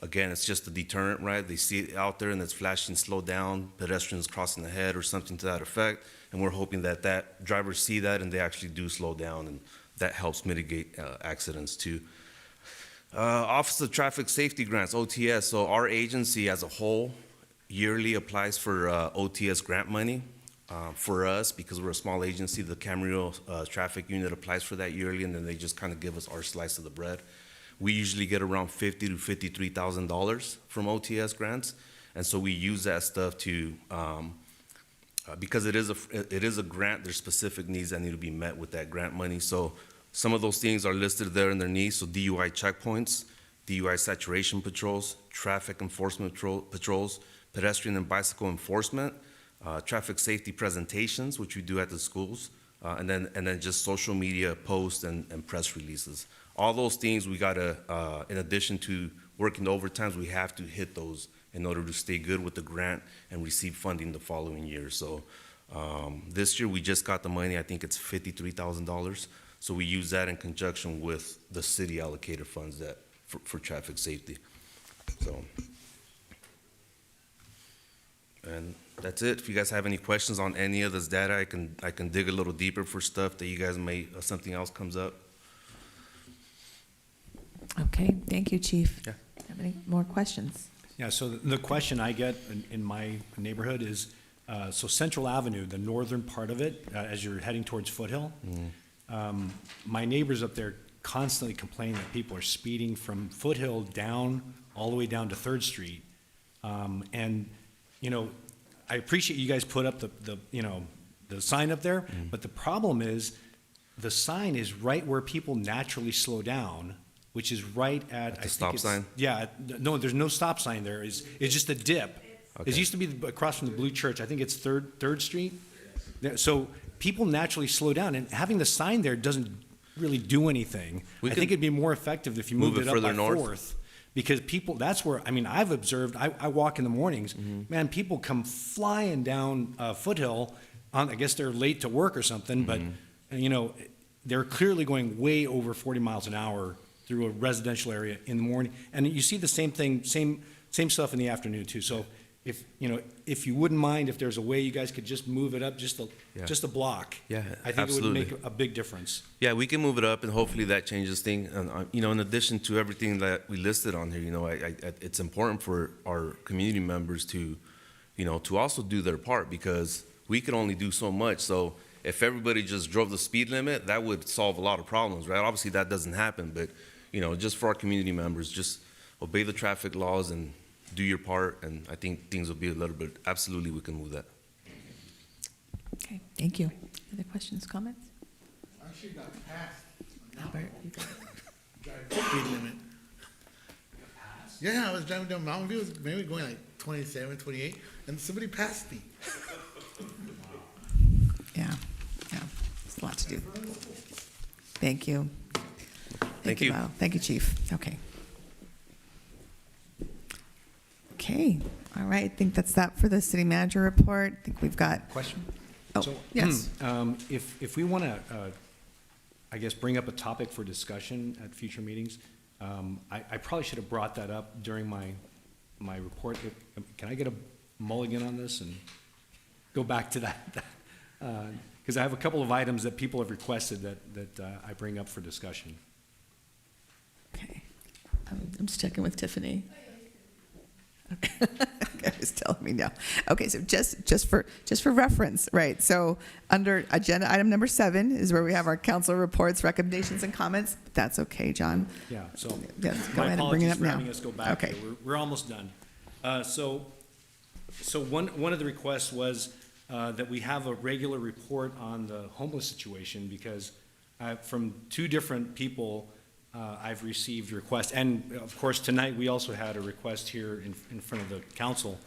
Again, it's just a deterrent, right? They see it out there and it's flashing, slow down, pedestrians crossing ahead or something to that effect. And we're hoping that drivers see that and they actually do slow down, and that helps mitigate accidents too. Office of Traffic Safety Grants, OTS. So our agency as a whole yearly applies for OTS grant money. For us, because we're a small agency, the Camarillo traffic unit applies for that yearly, and then they just kind of give us our slice of the bread. We usually get around $50,000 to $53,000 from OTS grants, and so we use that stuff to, because it is a grant, there's specific needs that need to be met with that grant money. So some of those things are listed there underneath. So DUI checkpoints, DUI saturation patrols, traffic enforcement patrols, pedestrian and bicycle enforcement, traffic safety presentations, which we do at the schools, and then just social media posts and press releases. All those things we gotta, in addition to working the overtimes, we have to hit those in order to stay good with the grant and receive funding the following year. So this year we just got the money. I think it's $53,000. So we use that in conjunction with the city allocated funds that for traffic safety. So. And that's it. If you guys have any questions on any of this data, I can dig a little deeper for stuff that you guys may, something else comes up. Okay, thank you, Chief. Yeah. Have any more questions? Yeah, so the question I get in my neighborhood is, so Central Avenue, the northern part of it, as you're heading towards Foothill, my neighbors up there constantly complain that people are speeding from Foothill down, all the way down to 3rd Street. And I appreciate you guys put up the sign up there, but the problem is the sign is right where people naturally slow down, which is right at the stop sign? Yeah, no, there's no stop sign there. It's just a dip. Okay. It used to be across from the Blue Church. I think it's Third Street. So people naturally slow down, and having the sign there doesn't really do anything. I think it'd be more effective if you moved it up by north? 4th. Because people, that's where, I've observed, I walk in the mornings, man, people come flying down Foothill, I guess they're late to work or something, but, they're clearly going way over 40 miles an hour through a residential area in the morning. And you see the same thing, same stuff in the afternoon too. So if you wouldn't mind, if there's a way you guys could just move it up just a block. Yeah, I think absolutely. it would make a big difference. Yeah, we can move it up, and hopefully that changes things. And in addition to everything that we listed on here, it's important for our community members to, to also do their part, because we can only do so much. So if everybody just drove the speed limit, that would solve a lot of problems, right? Obviously that doesn't happen, but just for our community members, just obey the traffic laws and do your part, and I think things will be a little bit, absolutely we can move that. Okay, thank you. Other questions, comments? I actually got passed. Albert, you got Driving the speed limit. Yeah, I was driving down Mountain View, it was maybe going like 27, 28, and somebody passed me. Yeah, it's a lot to do. Thank you. Thank you. Val. Thank you, Chief. Okay. Okay, all right, I think that's that for the city manager report. I think we've got. Question? Oh, So, yes. If we want to, I guess, bring up a topic for discussion at future meetings, I probably should have brought that up during my report. Can I get a mulligan on this and go back to that? Because I have a couple of items that people have requested that I bring up for discussion. Okay, I'm just checking with Tiffany. It's telling me no. Okay, so just for reference, right? So under agenda item number 7 is where we have our council reports, recommendations, and comments. That's okay, John. Yeah, so Yes, go my ahead and bring it apologies up for now. having us go back Okay. here. We're almost done. So one of the requests was that we have a regular report on the homeless situation, because from 2 different people, I've received requests, and of course, tonight, we also had a request here in front of the council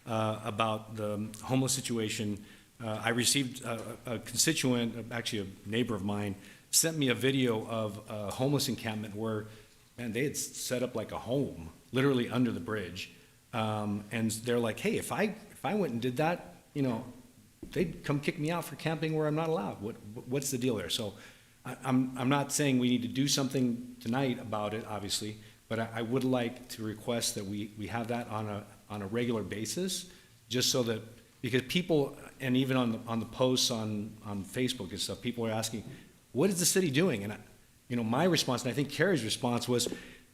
about the homeless situation. I received a constituent, actually a neighbor of mine, sent me a video of a homeless encampment where, man, they had set up like a home, literally under the bridge. And they're like, hey, if I went and did that, they'd come kick me out for camping where I'm not allowed. What's the deal there? So I'm not saying we need to do something tonight about it, obviously, but I would like to request that we have that on a regular basis, just so that, because people, and even on the posts on Facebook and stuff, people are asking, what is the city doing? And my response, and I think Carrie's response was,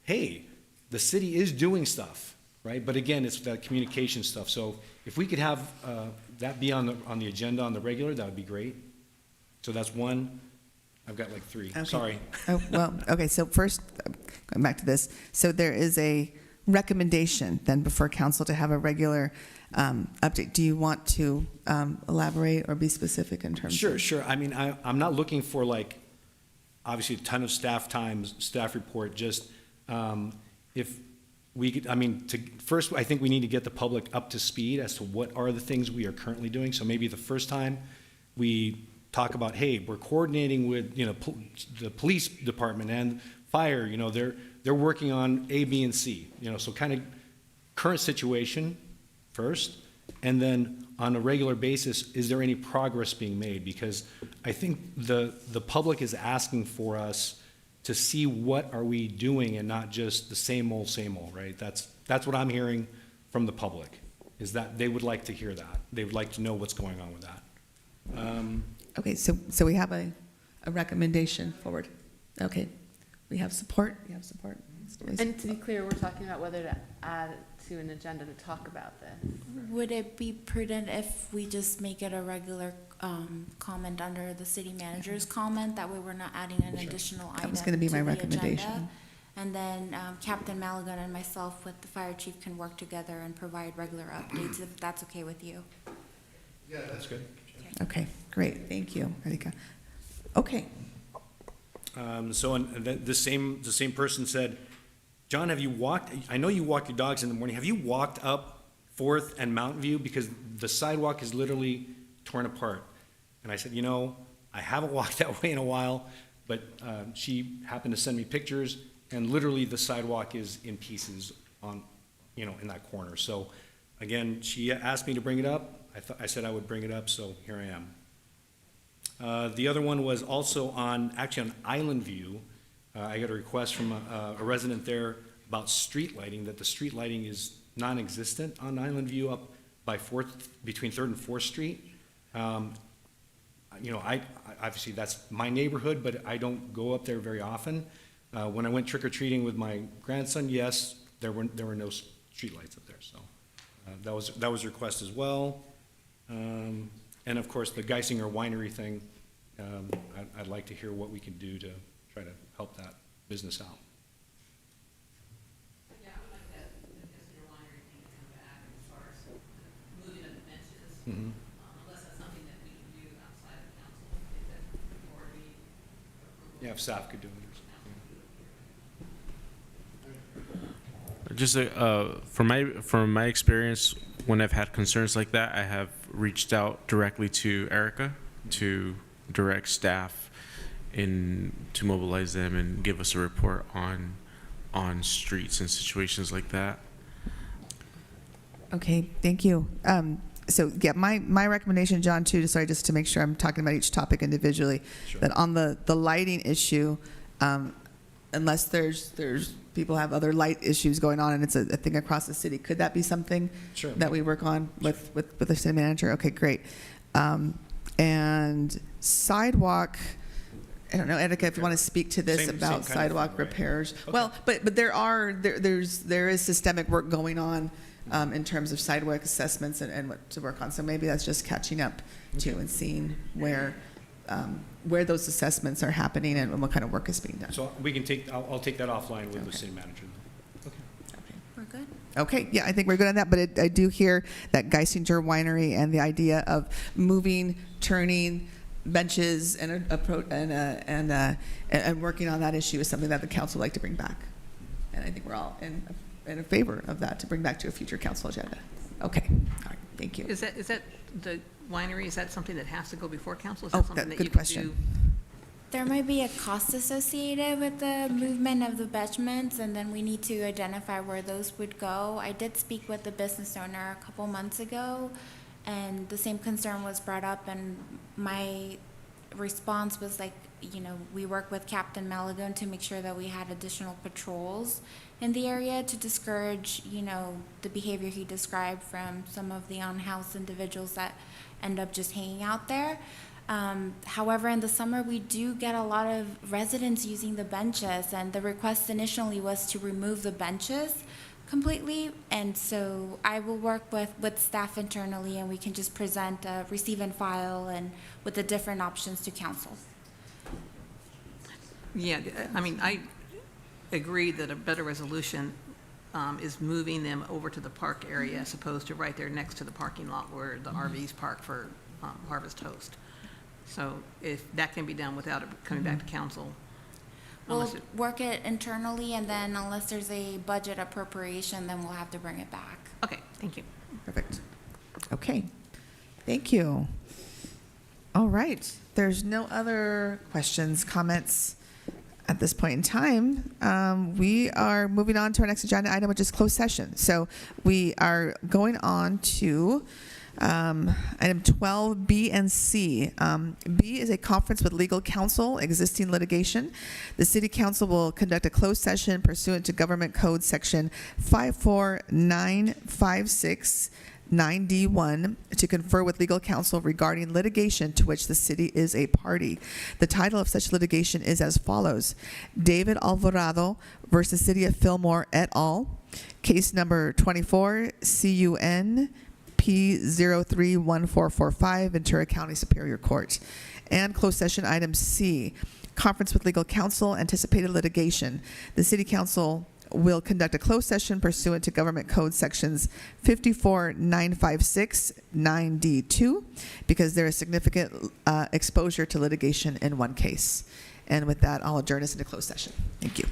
hey, the city is doing stuff, right? But again, it's that communication stuff. So if we could have that be on the agenda on the regular, that would be great. So that's one. I've got like 3. Okay. Sorry. Oh, well, okay, so first, going back to this, so there is a recommendation then before council to have a regular update. Do you want to elaborate or be specific in terms of? Sure. I mean, I'm not looking for like, obviously a ton of staff report, just if we could, first, I think we need to get the public up to speed as to what are the things we are currently doing. So maybe the first time we talk about, hey, we're coordinating with, the police department and fire, they're working on A, B, and C, so kind of current situation first, and then on a regular basis, is there any progress being made? Because I think the public is asking for us to see what are we doing and not just the same old, right? That's what I'm hearing from the public, is that they would like to hear that. They would like to know what's going on with that. Okay, so we have a recommendation forward. Okay, we have support. We have support. And to be clear, we're talking about whether to add it to an agenda to talk about this. Would it be prudent if we just make it a regular comment under the city manager's comment? That way we're not adding an additional item. That was going to be my the recommendation. agenda. And then Captain Maligan and myself with the fire chief can work together and provide regular updates if that's okay with you. Yeah, that's good. Okay, great. Thank you, Radhika. Okay. The same person said, John, have you walked, I know you walk your dogs in the morning, have you walked up 4th and Mountain View? Because the sidewalk is literally torn apart. And I said, I haven't walked that way in a while, but she happened to send me pictures, and literally the sidewalk is in pieces on, in that corner. So again, she asked me to bring it up. I said I would bring it up, so here I am. The other one was also on Island View. I got a request from a resident there about street lighting, that the street lighting is non-existent on Island View up by between 3rd and 4th Street. I obviously that's my neighborhood, but I don't go up there very often. When I went trick-or-treating with my grandson, yes, there were no street lights up there, so that was a request as well. And of course, the Geisinger Winery thing, I'd like to hear what we can do to try to help that business out. Yeah, I would like that Geisinger Winery thing to come back as far as moving of the benches. Unless that's something that we can do outside of council, I think that, or we. Yeah, if staff could do it. Just from my experience, when I've had concerns like that, I have reached out directly to Erica to direct staff to mobilize them and give us a report on streets and situations like that. Okay, thank you. So yeah, my recommendation, John, too, just to make sure I'm talking about each topic individually, Sure. that on the lighting issue, unless there's people have other light issues going on and it's a thing across the city, could that be something Sure. that we work on with the city manager? Okay, great. And sidewalk, I don't know, Edika, if you want to speak to this Same about kind of sidewalk thing, right? repairs. Okay. Well, but there is systemic work going on in terms of sidewalk assessments and what to work on. So maybe that's just catching up to and seeing where those assessments are happening and what kind of work is being done. So we can I'll take that offline with the city manager. We're good? Okay, yeah, I think we're good on that, but I do hear that Geisinger Winery and the idea of moving, turning benches and working on that issue is something that the council would like to bring back. And I think we're all in favor of that, to bring back to a future council agenda. Okay, all right, thank you. Is that the winery, is that something that has to go before council? Is Oh, that something that good you can question. do? There might be a cost associated with the movement of the benchments, and then we need to identify where those would go. I did speak with the business owner a couple months ago, and the same concern was brought up, and my response was like, we work with Captain Malagon to make sure that we had additional patrols in the area to discourage, the behavior he described from some of the unhoused individuals that end up just hanging out there. However, in the summer, we do get a lot of residents using the benches, and the request initially was to remove the benches completely. And so I will work with staff internally, and we can just present a receive and file and with the different options to council. Yeah, I mean, I agree that a better resolution is moving them over to the park area as opposed to right there next to the parking lot where the RVs park for Harvest Toast. So if that can be done without it coming back to council. We'll work it internally, and then unless there's a budget appropriation, then we'll have to bring it back. Okay, thank you. Perfect. Okay, thank you. All right, there's no other questions, comments at this point in time. We are moving on to our next agenda item, which is closed session. So we are going on to item 12, B and C. B is a conference with legal counsel, existing litigation. The City Council will conduct a closed session pursuant to Government Code Section 54956 9D1 to confer with legal counsel regarding litigation to which the city is a party. The title of such litigation is as follows: David Alvarado versus City of Fillmore et al. Case number 24 CUN P031445, Ventura County Superior Court. And closed session item C, conference with legal counsel, anticipated litigation. The City Council will conduct a closed session pursuant to Government Code Sections 54956 9D2 because there is significant exposure to litigation in one case. And with that, I'll adjourn us into closed session. Thank you.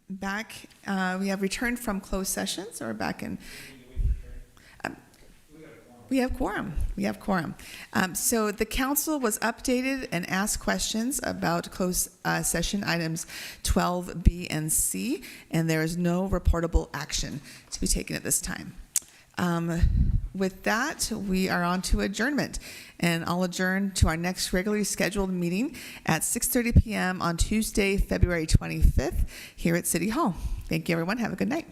back, we have returned from closed session, so we're back in. We have quorum. We have quorum. So the council was updated and asked questions about closed session items 12B and C, and there is no reportable action to be taken at this time. With that, we are on to adjournment, and I'll adjourn to our next regularly scheduled meeting at 6:30 p.m. on Tuesday, February 25th, here at City Hall. Thank you, everyone. Have a good night.